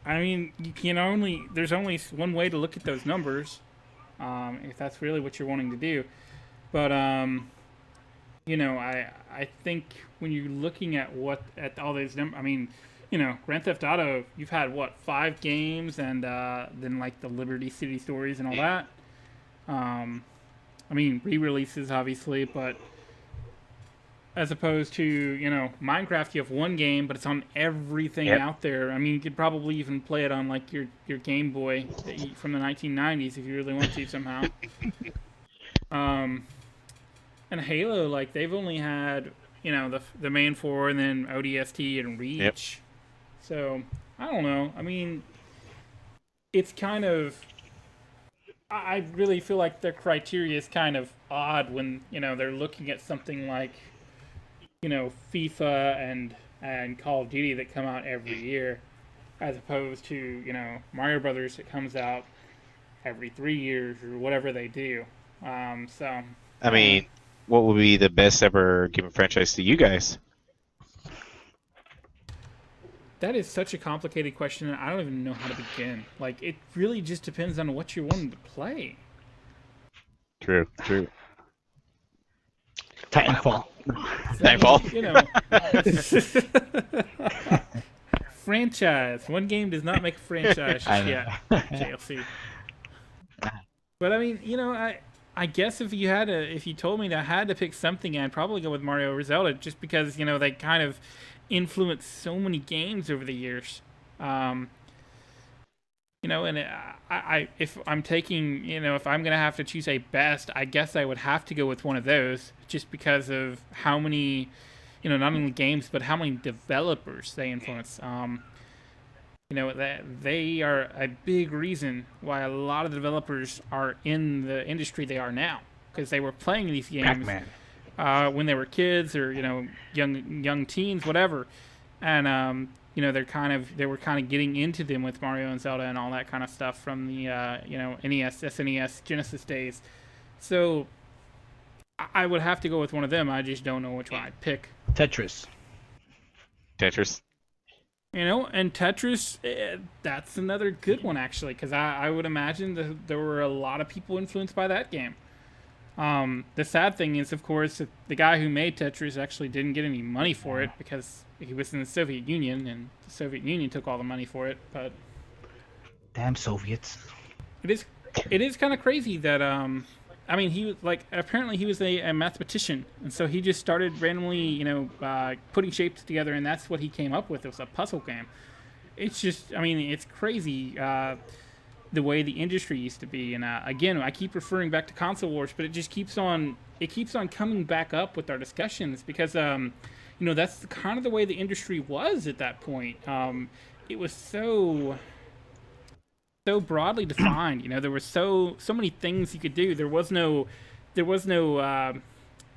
I mean, you can only there's only one way to look at those numbers, if that's really what you're wanting to do. But you know, I think when you're looking at all these numbers, I mean, you know, Grand Theft Auto, you've had what 5 games, and then like the Liberty City Stories and all that. I mean, re-releases obviously, but as opposed to, you know, Minecraft, you have 1 game, but it's on everything out there. I mean, you could probably even play it on like your Game Boy from the 1990s if you really want to somehow. And Halo, like they've only had, you know, the main 4 and then ODST and Reach. Yep. So I don't know. I mean, it's kind of. I really feel like their criteria is kind of odd when, you know, they're looking at something like, you know, FIFA and Call of Duty that come out every year, as opposed to, you know, Mario Brothers that comes out every 3 years or whatever they do. So. I mean, what would be the best ever gaming franchise to you guys? That is such a complicated question, and I don't even know how to begin. Like, it really just depends on what you're wanting to play. True. Titanfall. Titanfall. You know. Franchise. One game does not make a franchise I know. yet. JLC. But I mean, you know, I guess if you told me that I had to pick something, I'd probably go with Mario or Zelda, just because, you know, they kind of influenced so many games over the years. You know, and if I'm taking, you know, if I'm gonna have to choose a best, I guess I would have to go with one of those, just because of how many, you know, not only games but how many developers they influence. You know, that they are a big reason why a lot of the developers are in the industry they are now, because they were playing these games Pac-Man. when they were kids or, you know, young teens, whatever, and you know, they were kind of getting into them with Mario and Zelda and all that kind of stuff from the you know, NES, SNES, Genesis days. So I would have to go with one of them. I just don't know which one I'd pick. Tetris. You know, and Tetris, that's another good one actually, because I would imagine that there were a lot of people influenced by that game. The sad thing is, of course, that the guy who made Tetris actually didn't get any money for it because he was in the Soviet Union, and the Soviet Union took all the money for it. But Damn Soviets. it is kind of crazy that I mean, he was like, apparently he was a mathematician, and so he just started randomly, you know, putting shapes together, and that's what he came up with. It was a puzzle game. It's just, I mean, it's crazy. The way the industry used to be, and again, I keep referring back to console wars, but it just keeps on coming back up with our discussions, because you know, that's kind of the way the industry was at that point. It was so broadly defined. You know, there were so many things you could do. There was no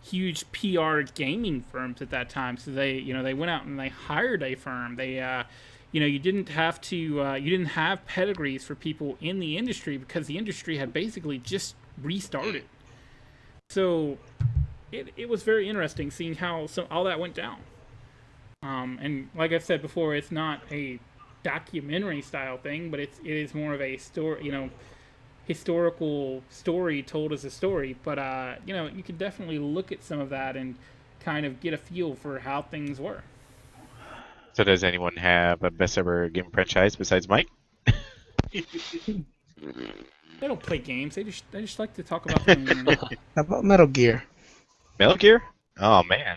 huge PR gaming firms at that time. So they went out and they hired a firm. You didn't have to, you didn't have pedigrees for people in the industry because the industry had basically just restarted. So it was very interesting seeing how all that went down. And like I said before, it's not a documentary style thing, but it is more of a story, historical story told as a story. But you can definitely look at some of that and kind of get a feel for how things were. So does anyone have a best ever game franchise besides Mike? They don't play games. They just like to talk about them on the internet. How about Metal Gear? Metal Gear? Oh man.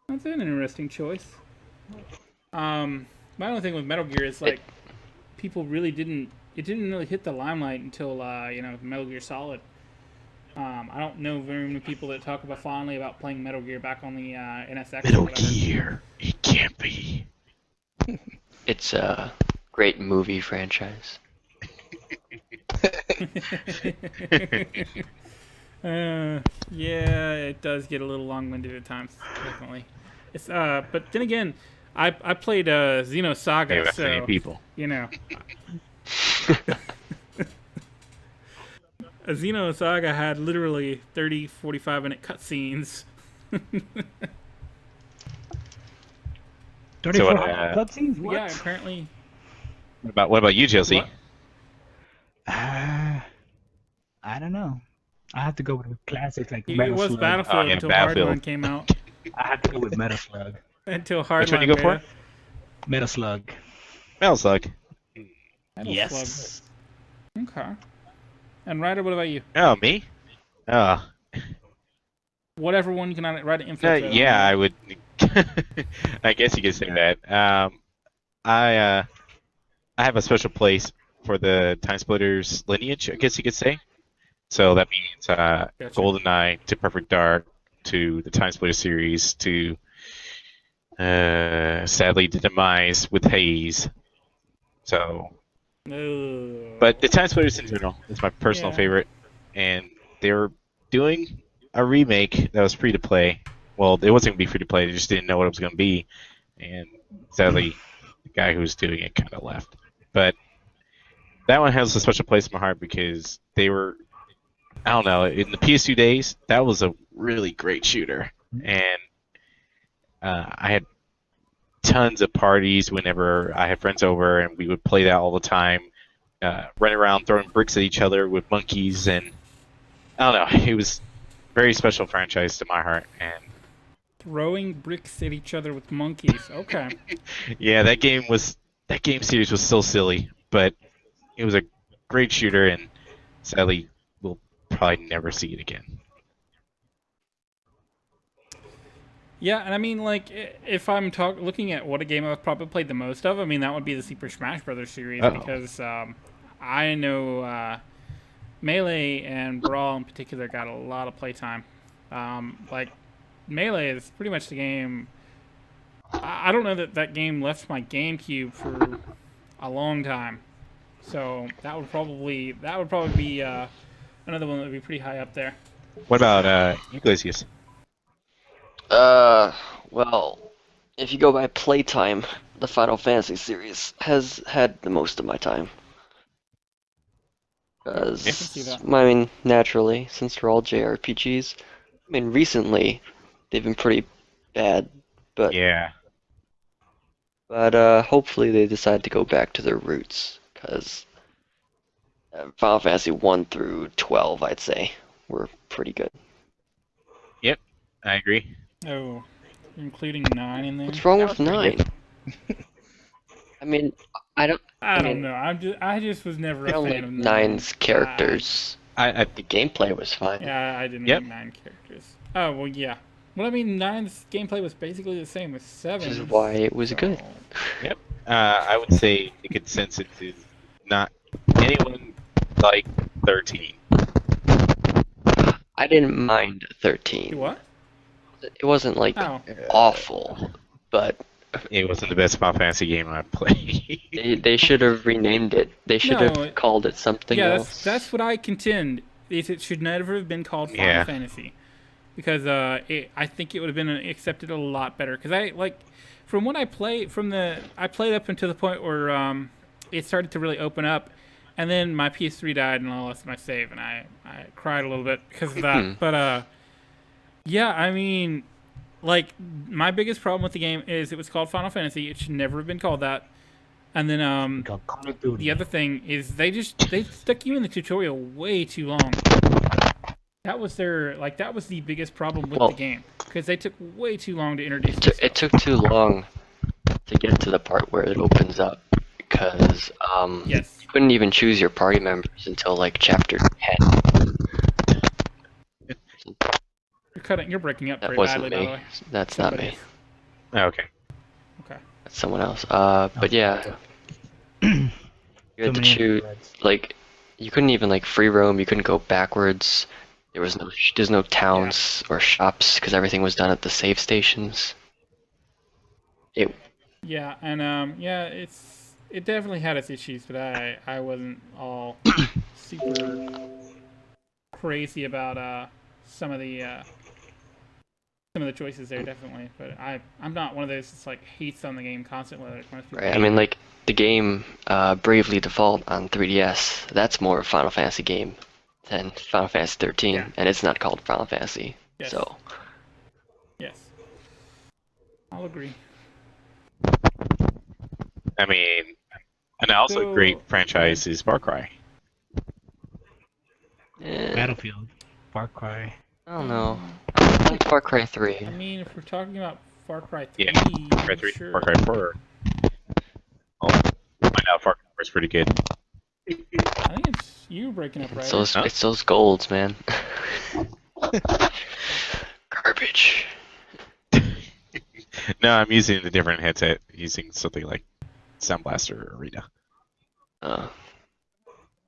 That's an interesting choice. My only thing with Metal Gear is like people really didn't really hit the limelight until Metal Gear Solid. I don't know very many people that talk fondly about playing Metal Gear back on the NSX. Metal Gear. It can't be. It's a great movie franchise. Yeah, it does get a little long-winded at times, definitely. It's but then again, I played Xenosaga, Maybe that's so many people. A Xenosaga had literally 30, 45-minute cutscenes. 34 uh, cutscenes? What? Yeah, apparently. What about you, Josie? What? I don't know. I have to go with classics like It Metal was Slug. Battlefield yeah, until Battlefield. Hardline came out. I have to go with Metal Slug. Until Hardline. Which one you go for? beta. Metal Slug. Metal Slug. Metal Yes. Slug. Okay. And Ryder, what about you? Oh, me? Oh. Whatever one you can write an info. Yeah, I would. I guess you could say that. I have a special place for the Time Splitters lineage, I guess you could say. So that means GoldenEye to Perfect Dark to the Time Splitter series to sadly the demise with Haze. So, but the Time Splitters in general is my personal Yeah. favorite, and they're doing a remake that was free to play. Well, it wasn't gonna be free to play; they just didn't know what it was gonna be, and sadly, the guy who was doing it kind of left. But that one has a special place in my heart because they were, I don't know, in the PS2 days, that was a really great shooter, and I had tons of parties whenever I had friends over, and we would play that all the time, running around throwing bricks at each other with monkeys, and I don't know, it was a very special franchise to my heart, and Throwing bricks at each other with monkeys. Okay. yeah, that game series was so silly, but it was a great shooter, and sadly, we'll probably never see it again. Yeah, and I mean, like, if I'm looking at what a game I've probably played the most of, I mean, that would be the Super Smash Brothers series Uh-oh. because I know Melee and Brawl in particular got a lot of playtime. Like, Melee is pretty much the game. I don't know that game left my GameCube for a long time, so that would probably be another one that would be pretty high up there. What about Iglesias? Well, if you go by playtime, the Final Fantasy series has had the most of my time. Because, I can see that. I mean, naturally, since they're all JRPGs, I mean, recently, they've been pretty bad, but Yeah. hopefully they decide to go back to their roots, because Final Fantasy 1 through 12, I'd say, were pretty good. I agree. Oh, including 9 in there. What's wrong That with was pretty 9? I mean, I don't I mean, don't know. I just was never I a don't fan like of 9's characters. I The gameplay was fine. Yeah, I didn't Yep. like 9 characters. Oh well, yeah. Well, I mean, 9's gameplay was basically the same as 7. Which is why it was good. I would say the consensus is not anyone like 13. I didn't mind 13. What? It wasn't like Oh, awful, but It wasn't the best Final Fantasy game I played. they should have renamed it. They should No, have called it something yeah. else. That's what I contend. Is it should never have been called Final Yeah. Fantasy, because I think it would have been accepted a lot better. Because from what I played, I played up until the point where it started to really open up, and then my PS3 died and I lost my save, and I cried a little bit because of that. But yeah, I mean, like, my biggest problem with the game is it was called Final Fantasy. It should never have been called that. And then Call of Duty. the other thing is they stuck you in the tutorial way too long. That was the biggest problem with the game, because they took way too long to introduce It took too long to get to the part where it opens up, because Yes. you couldn't even choose your party members until like chapter 10. You're breaking up That very wasn't badly, by the me. way. That's not Somebody me. is. Oh, okay. Okay. That's someone else. But yeah, you had to choose. Like, you couldn't even like free roam. You couldn't go backwards. There's no towns or shops because everything was done at the save stations. Yeah, and yeah, it definitely had its issues, but I wasn't all super crazy about some of the choices there, definitely. But I'm not one of those that's like hates on the game constantly like most people. Right. I mean, like the game Bravely Default on 3DS. That's more a Final Fantasy game than Final Fantasy 13, Yeah. and it's not called Final Fantasy. Yes. So Yes, I'll agree. I mean, and also So- a great franchise is Far Cry. Battlefield, Far Cry. I don't know. I like Far Cry 3. I mean, if we're talking about Far Cry 3, Yeah, Far Cry 3, sure. Far Cry 4. Oh, find out Far Cry 4 is pretty good. I think it's you breaking up, right? It's those golds, man. Garbage. No, I'm using a different headset, using something like Sound Blaster Arena.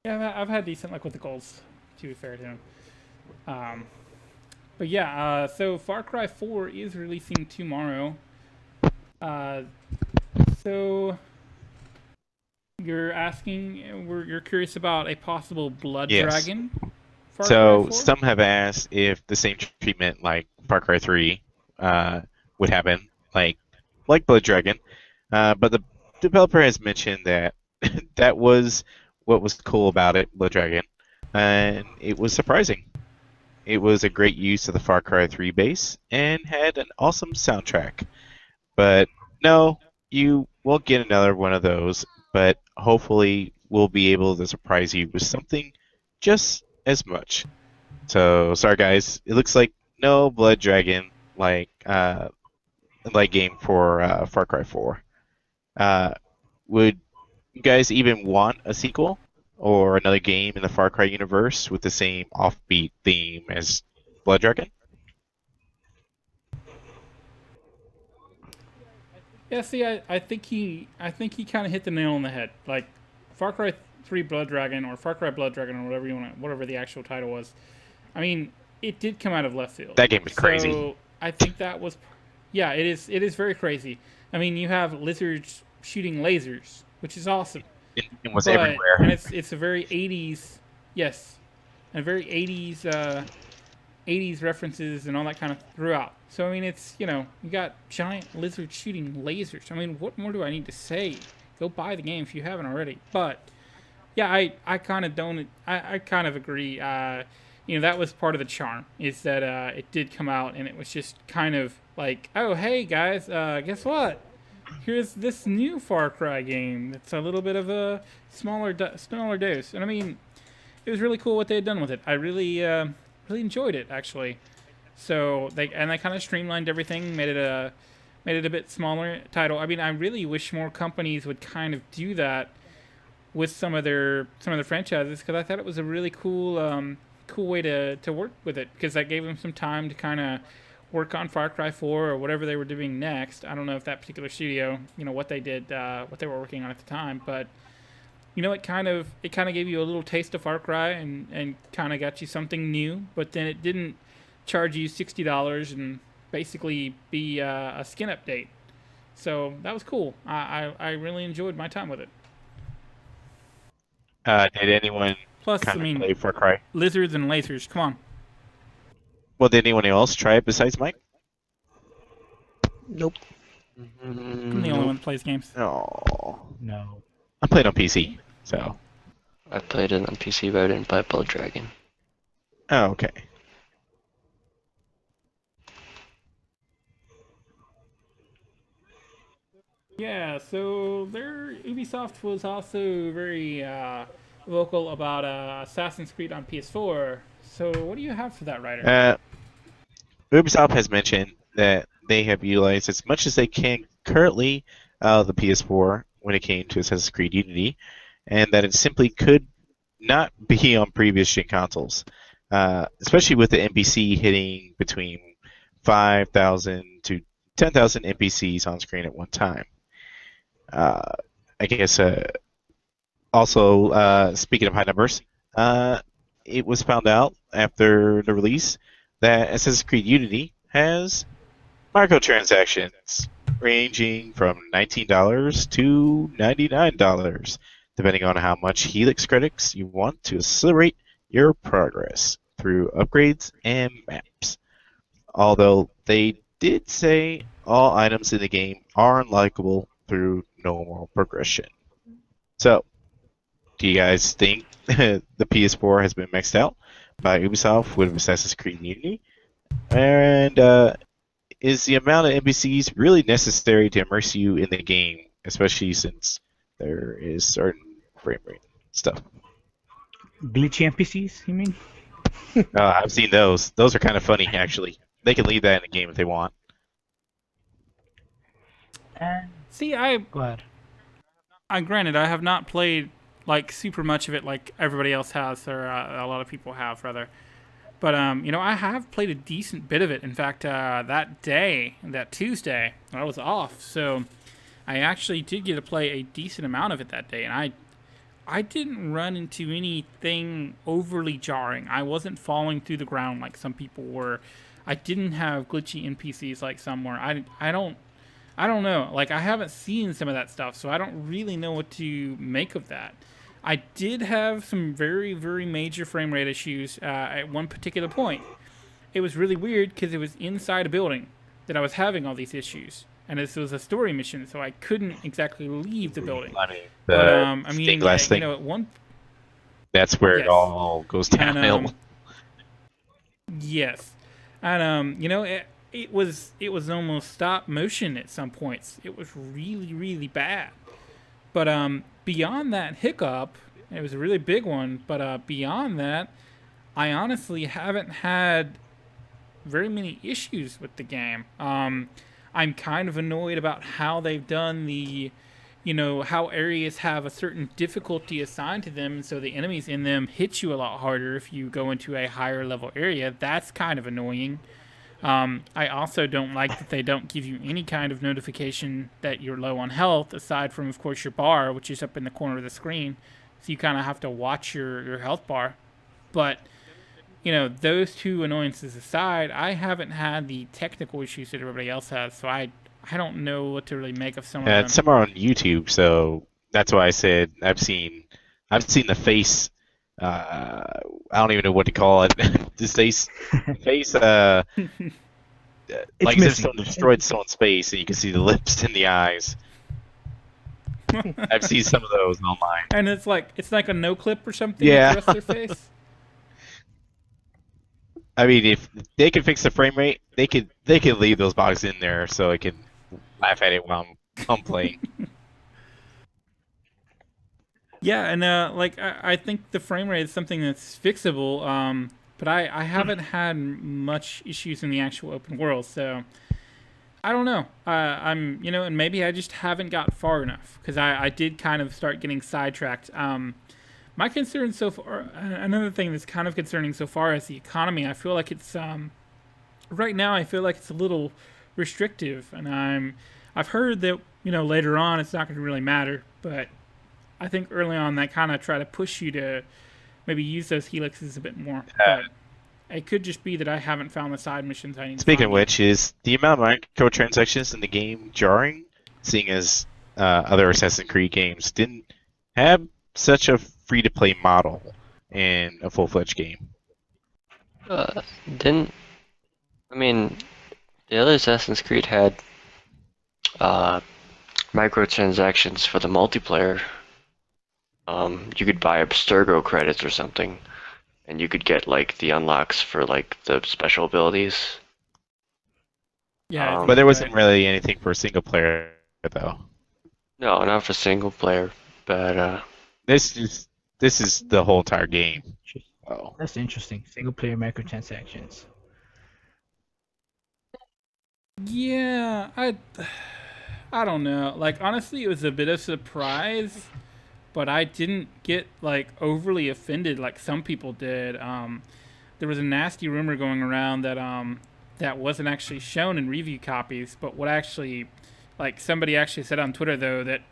Yeah, I've had decent luck with the goals, to be fair to him. But yeah, so Far Cry 4 is releasing tomorrow. So you're you're curious about a possible Blood Yes. Dragon? Far So Cry 4? some have asked if the same treatment like Far Cry 3 would happen, like Blood Dragon, but the developer has mentioned that that was what was cool about it, Blood Dragon, and it was surprising. It was a great use of the Far Cry 3 base and had an awesome soundtrack. But no, you won't get another one of those, but hopefully we'll be able to surprise you with something just as much. So, sorry guys, it looks like no Blood Dragon like game for Far Cry 4. Would you guys even want a sequel or another game in the Far Cry universe with the same offbeat theme as Blood Dragon? Yeah, see, I think he kind of hit the nail on the head. Like Far Cry 3 Blood Dragon or Far Cry Blood Dragon or whatever the actual title was. I mean, it did come out of left field. That game was crazy. So I think that was, yeah, it is very crazy. I mean, you have lizards shooting lasers, which is awesome. It was And everywhere. it's a very 80s, yes, and very 80s references and all that kind of throughout. So, I mean, it's, you got giant lizards shooting lasers. I mean, what more do I need to say? Go buy the game if you haven't already. But, yeah, I kind of don't, I kind of agree. That was part of the charm, is that it did come out and it was just kind of like, oh, hey, guys, guess what? Here's this new Far Cry game. It's a little bit of a smaller dose. And, I mean, it was really cool what they had done with it. I really enjoyed it, actually. So they kind of streamlined everything, made it a bit smaller title. I mean, I really wish more companies would kind of do that with some of their franchises, because I thought it was a really cool way to work with it, because that gave them some time to kind of work on Far Cry 4 or whatever they were doing next. I don't know if that particular studio, what they did, what they were working on at the time, but it kind of gave you a little taste of Far Cry and kind of got you something new, but then it didn't charge you $60 and basically be a skin update. So that was cool. I really enjoyed my time with it. Did anyone Plus, I kind of mean, play Far Cry? lizards and lasers. Come on. Well, did anyone else try it besides Mike? Nope. I'm the only one that plays games. Oh, No. I played on PC, so. I played it on PC, but I didn't play Blood Dragon. Oh, okay. Yeah, so Ubisoft was also very vocal about Assassin's Creed on PS4. So what do you have for that, Ryder? Ubisoft has mentioned that they have utilized as much as they can currently the PS4 when it came to Assassin's Creed Unity, and that it simply could not be on previous gen consoles, especially with the NPC hitting between 5,000 to 10,000 NPCs on screen at one time. I guess also speaking of high numbers, it was found out after the release that Assassin's Creed Unity has microtransactions ranging from $19 to $99, depending on how much Helix credits you want to accelerate your progress through upgrades and maps. Although they did say all items in the game are unlockable through normal progression. So, do you guys think the PS4 has been maxed out by Ubisoft with Assassin's Creed Unity? And is the amount of NPCs really necessary to immerse you in the game, especially since there is certain frame rate stuff? Glitchy NPCs, you mean? I've seen those. Those are kind of funny, actually. They can leave that in the game if they want. See, Go ahead. granted, I have not played like super much of it like everybody else has, or a lot of people have rather. But I have played a decent bit of it. In fact, that Tuesday, I was off, so I actually did get to play a decent amount of it that day, and I didn't run into anything overly jarring. I wasn't falling through the ground like some people were. I didn't have glitchy NPCs like some were. I don't know. Like, I haven't seen some of that stuff, so I don't really know what to make of that. I did have some very, very major frame rate issues at one particular point. It was really weird because it was inside a building that I was having all these issues. And this was a story mission, so I couldn't exactly leave the building. I mean, stained glass thing. At one... That's where Yes. it all goes downhill. Yes. And, it was almost stop motion at some points. It was really, really bad. But beyond that hiccup, it was a really big one, but beyond that, I honestly haven't had very many issues with the game. I'm kind of annoyed about how they've done how areas have a certain difficulty assigned to them, and so the enemies in them hit you a lot harder if you go into a higher level area. That's kind of annoying. I also don't like that they don't give you any kind of notification that you're low on health, aside from, of course, your bar, which is up in the corner of the screen. So you kind of have to watch your health bar. But, those two annoyances aside, I haven't had the technical issues that everybody else has. So I don't know what to really make of some of them. It's somewhere on YouTube, so that's why I said I've seen the face. I don't even know what to call it. This face, like as if someone destroyed someone's face, and you can see the lips and the eyes. I've seen some of those online. And it's like a no clip or something. Yeah. With the rest of their face. I mean, if they can fix the frame rate, they could leave those boxes in there so I can laugh at it while I'm playing. Yeah, and I think the frame rate is something that's fixable. But I haven't had much issues in the actual open world, so I don't know. I'm and maybe I just haven't got far enough because I did kind of start getting sidetracked. My concern so far, another thing that's kind of concerning so far is the economy. I feel like it's right now. I feel like it's a little restrictive, and I've heard that later on it's not going to really matter, but I think early on they kind of try to push you to maybe use those helixes a bit more. But it could just be that I haven't found the side missions I need. Speaking of which, is the amount of microtransactions in the game jarring, seeing as other Assassin's Creed games didn't have such a free-to-play model in a full-fledged game? Didn't I mean, the other Assassin's Creed had uh, microtransactions for the multiplayer. You could buy Abstergo credits or something, and you could get like the unlocks for like the special abilities. Yeah, Um, But there wasn't really anything for single player though. No, not for single player, but This is the whole entire game. Oh. That's interesting. Single player microtransactions. yeah, I don't know. Like honestly, it was a bit of a surprise, but I didn't get like overly offended like some people did. There was a nasty rumor going around that that wasn't actually shown in review copies, but what actually, like somebody actually said on Twitter though that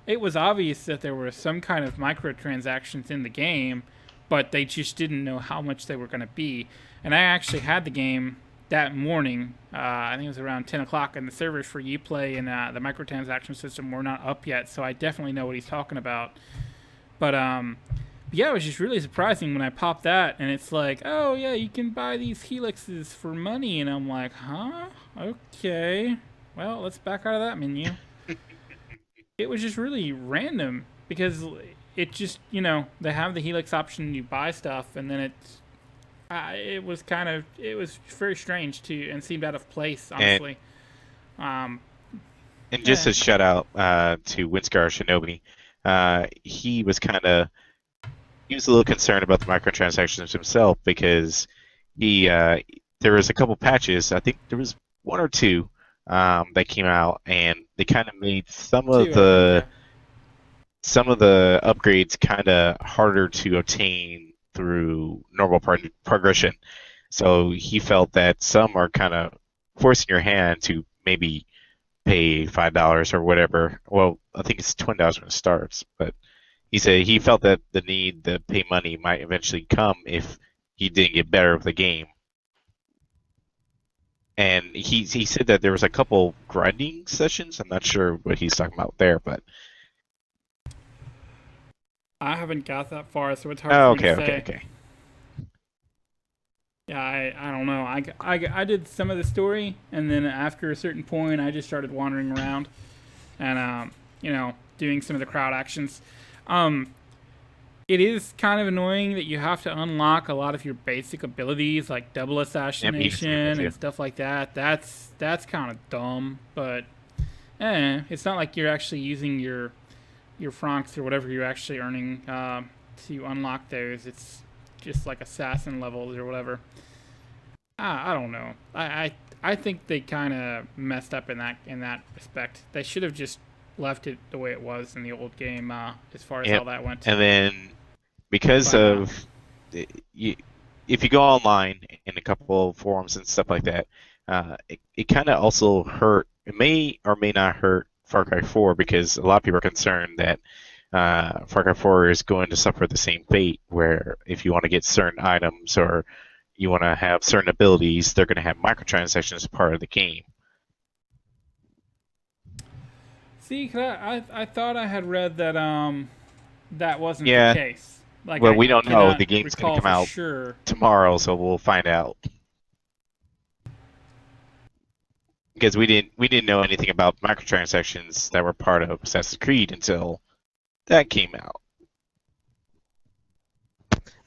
it was obvious that there were some kind of microtransactions in the game, but they just didn't know how much they were going to be. And I actually had the game that morning. I think it was around 10 o'clock, and the servers for Uplay and the microtransaction system were not up yet, so I definitely know what he's talking about. But yeah, it was just really surprising when I popped that, and it's like, oh yeah, you can buy these helixes for money, and I'm like, huh? Okay. Well, let's back out of that menu. It was just really random because it just, you know, they have the helix option, you buy stuff, and then it was very strange too, and seemed out of place, honestly. And just a shout out to Winscar Shinobi. He was a little concerned about the microtransactions himself because there was a couple patches. I think there was one or two that came out, and they kind of made some of the upgrades kind of harder to obtain through normal progression. So he felt that some are kind of forcing your hand to maybe pay $5 or whatever. Well, I think it's $20 when it starts, but he said he felt that the need to pay money might eventually come if he didn't get better with the game. And he said that there was a couple grinding sessions. I'm not sure what he's talking about there, but I haven't got that far, so it's hard for me to say. Okay. Yeah, I don't know. I did some of the story, and then after a certain point, I just started wandering around and, you know, doing some of the crowd actions. It is kind of annoying that you have to unlock a lot of your basic abilities, like double assassination and stuff like that. That's kind of dumb, but it's not like you're actually using your francs or whatever you're actually earning to unlock those. It's just like assassin levels or whatever. I don't know. I think they kind of messed up in that respect. They should have just left it the way it was in the old game as far as how that went. And then because if you go online in a couple of forums and stuff like that, it kind of also hurt. It may or may not hurt Far Cry 4 because a lot of people are concerned that Far Cry 4 is going to suffer the same fate where if you want to get certain items or you want to have certain abilities, they're going to have microtransactions as part of the game. See, I thought I had read that that wasn't the case. Like, well, we don't know. The game's going to come out tomorrow, so we'll find out. Because we didn't know anything about microtransactions that were part of Assassin's Creed until that came out.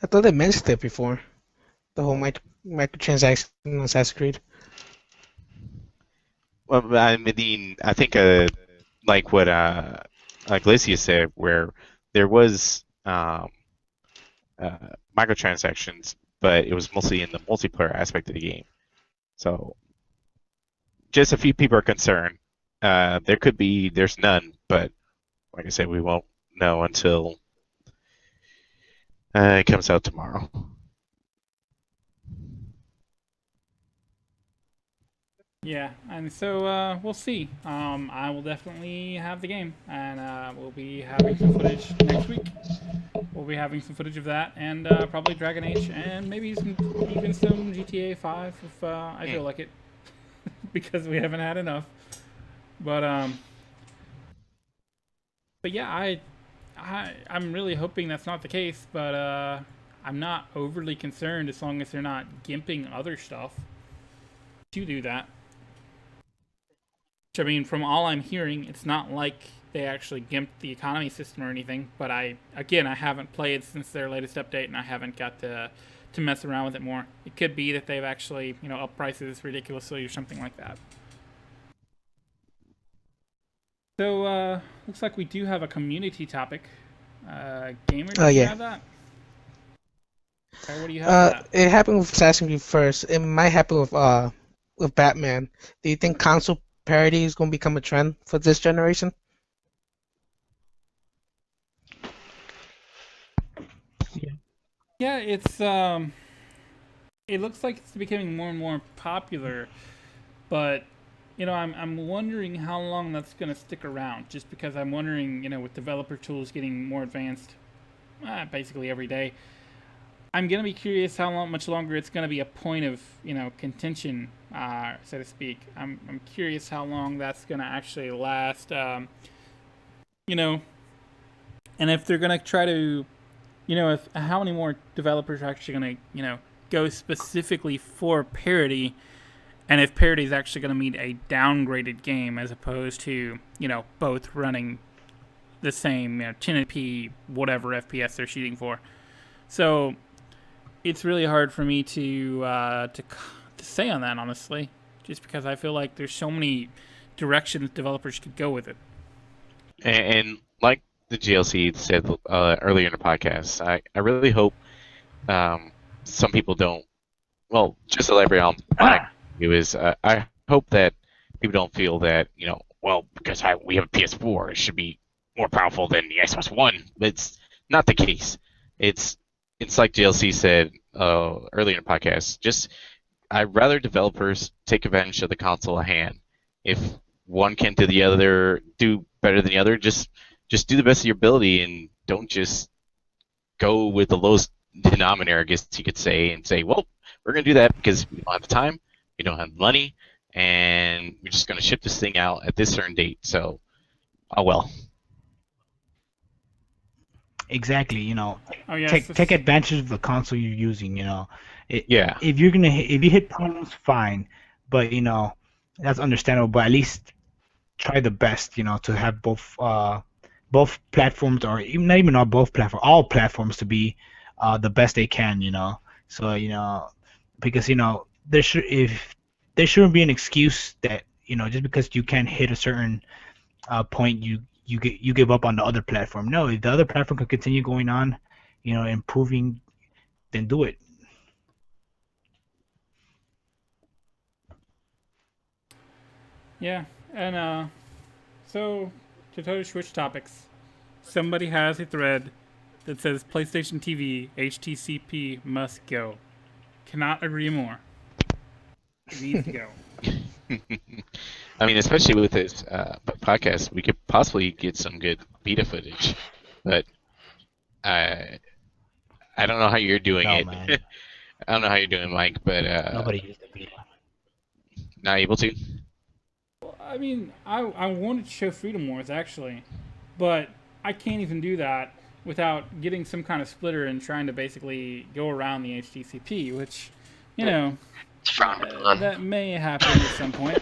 I thought they mentioned it before. The whole microtransaction in Assassin's Creed. Well, I mean, I think like what Glacius said, where there was microtransactions, but it was mostly in the multiplayer aspect of the game. So just a few people are concerned. There's none, but like I said, we won't know until it comes out tomorrow. Yeah, and so we'll see. I will definitely have the game, and we'll be having some footage next week. We'll be having some footage of that, and probably Dragon Age, and maybe even some GTA 5 if I feel like it, because we haven't had enough. But yeah, I'm really hoping that's not the case, but I'm not overly concerned as long as they're not gimping other stuff. to do that. Which, I mean, from all I'm hearing, it's not like they actually gimped the economy system or anything. But I haven't played since their latest update, and I haven't got to mess around with it more. It could be that they've actually, upped prices ridiculously or something like that. So, looks like we do have a community topic. Gamer, do you have that? Okay, what do you have for that? It happened with Assassin's Creed first. It might happen with Batman. Do you think console parity is going to become a trend for this generation? Yeah, it's it looks like it's becoming more and more popular, but I'm wondering how long that's going to stick around. Just because I'm wondering, with developer tools getting more advanced, basically every day, I'm going to be curious how much longer it's going to be a point of contention, so to speak. I'm curious how long that's going to actually last. And if they're going to try to, if how many more developers are actually going to go specifically for parity. And if parity is actually going to mean a downgraded game as opposed to, both running the same 1080p, whatever FPS they're shooting for. So it's really hard for me to say on that, honestly, just because I feel like there's so many directions developers could go with it. And like the GLC said earlier in the podcast, I really hope some people don't. Well, just to elaborate on I hope that people don't feel that, because we have a PS4, it should be more powerful than the Xbox One. It's not the case. It's like GLC said earlier in the podcast. I'd rather developers take advantage of the console at hand. If one can do better than the other, just do the best of your ability and don't just go with the lowest denominator, I guess you could say, and say, well, we're going to do that because we don't have the time. We don't have money, and we're just going to ship this thing out at this certain date. So, oh well. Exactly. Take advantage of the console you're using. If you hit problems, fine, but that's understandable. But at least try the best. To have both platforms, or even not even both platforms, all platforms to be the best they can. So because there shouldn't be an excuse that just because you can't hit a certain point you give up on the other platform. No, if the other platform can continue going on, improving, then do it. Yeah, and so to totally switch topics, somebody has a thread that says PlayStation TV HTCP must go. Cannot agree more. It needs to go. I mean, especially with this podcast, we could possibly get some good beta footage, but I don't know how you're doing it. Man. I don't know how you're doing, Mike, but nobody used the beta. Not able to. Well, I mean, I wanted to show Freedom Wars actually, but I can't even do that without getting some kind of splitter and trying to basically go around the HTCP, which it's frowned upon. That may happen at some point.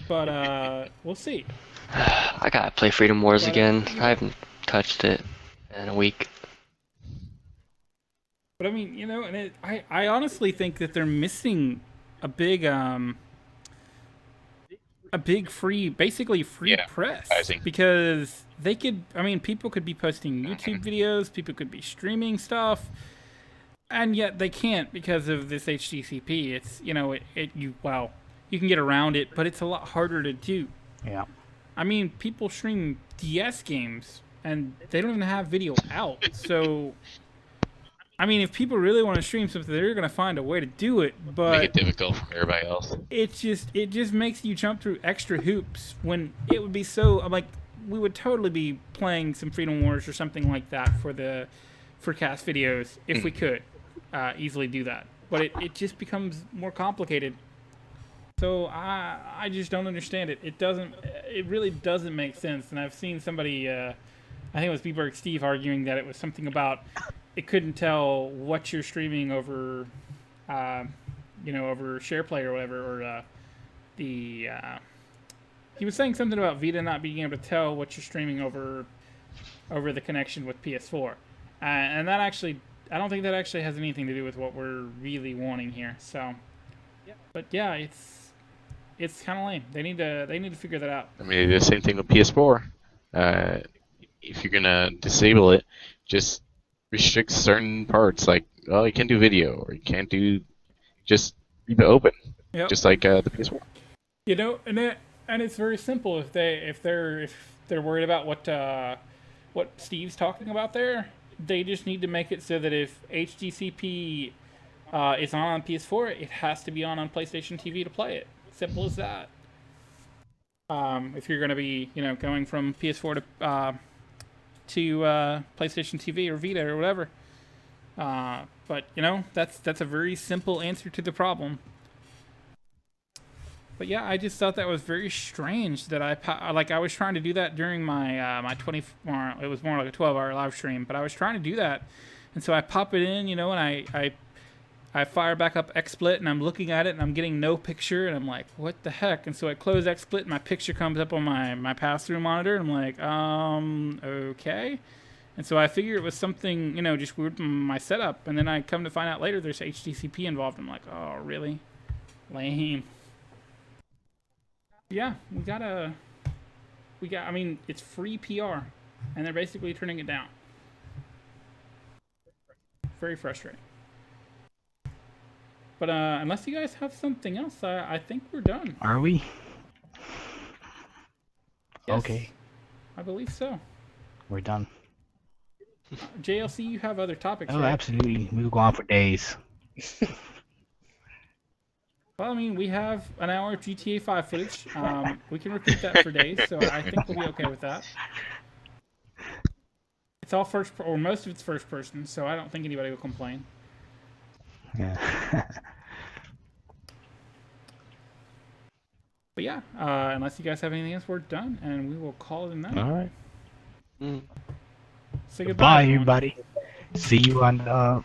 But we'll see. I gotta play Freedom Wars again. I haven't touched it in a week. But I mean, and I honestly think that they're missing a big free press, because they could. I mean, people could be posting YouTube videos, people could be streaming stuff, and yet they can't because of this HTCP. It's you can get around it, but it's a lot harder to do. Yeah. I mean, people stream DS games, and they don't even have video out. So, I mean, if people really want to stream something, they're going to find a way to do it. But make it difficult for everybody else. It just makes you jump through extra hoops when it would be so. I'm like, we would totally be playing some Freedom Wars or something like that for cast videos if we could easily do that. But it just becomes more complicated. So I just don't understand it. It really doesn't make sense. And I've seen somebody, I think it was B-Berg Steve, arguing that it was something about it couldn't tell what you're streaming over, over SharePlay or whatever, or the. He was saying something about Vita not being able to tell what you're streaming over the connection with PS4, and that actually, I don't think that actually has anything to do with what we're really wanting here. So, but yeah, it's kind of lame. They need to figure that out. I mean, the same thing with PS4. If you're gonna disable it, just restrict certain parts. Like, oh, you can't do video, or you can't do, just leave it open, just like the PS4. And it's very simple. If they're worried about what Steve's talking about there, they just need to make it so that if HDCP is on PS4, it has to be on PlayStation TV to play it. Simple as that. If you're going to be, going from PS4 to PlayStation TV or Vita or whatever. But that's a very simple answer to the problem. But yeah, I just thought that was very strange that I was trying to do that during my my 24. It was more like a 12-hour live stream, but I was trying to do that, and so I pop it in, and I fire back up XSplit, and I'm looking at it, and I'm getting no picture, and I'm like, what the heck? And so I close XSplit, and my picture comes up on my pass-through monitor, and I'm like, okay. And so I figure it was something, just weird in my setup, and then I come to find out later there's HDCP involved. I'm like, oh, really? Lame. Yeah, I mean, it's free PR, and they're basically turning it down. Very frustrating. But unless you guys have something else, I think we're done. Are we? Yes, okay. I believe so. We're done. JLC, you have other topics, Oh, right? absolutely. We'll go on for days. Well, I mean, we have an hour of GTA 5 footage. We can repeat that for days, so I think we'll be okay with that. It's all or most of it's first person, so I don't think anybody will complain. Yeah. But yeah, unless you guys have anything else, we're done, and we will call it a night. All right. Say Goodbye, everyone. everybody. See you on Grand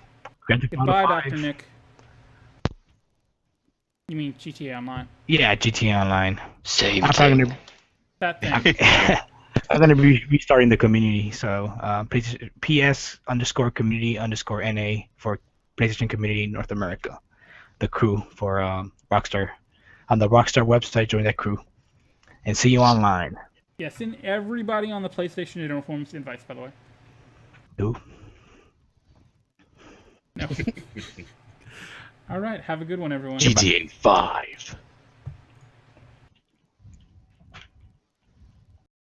Theft Auto Goodbye, 5. Dr. Nick. You mean GTA Online? Yeah, GTA Online. Save I'm probably king. That thing. I'm gonna be restarting the community, so please PS_community_NA for PlayStation Community North America, the crew for Rockstar. On the Rockstar website, join that crew, and see you online. Yeah, send everybody on the PlayStation General Forums invites, by the way. Who? No. All right, have a good one, everyone. GTA 5.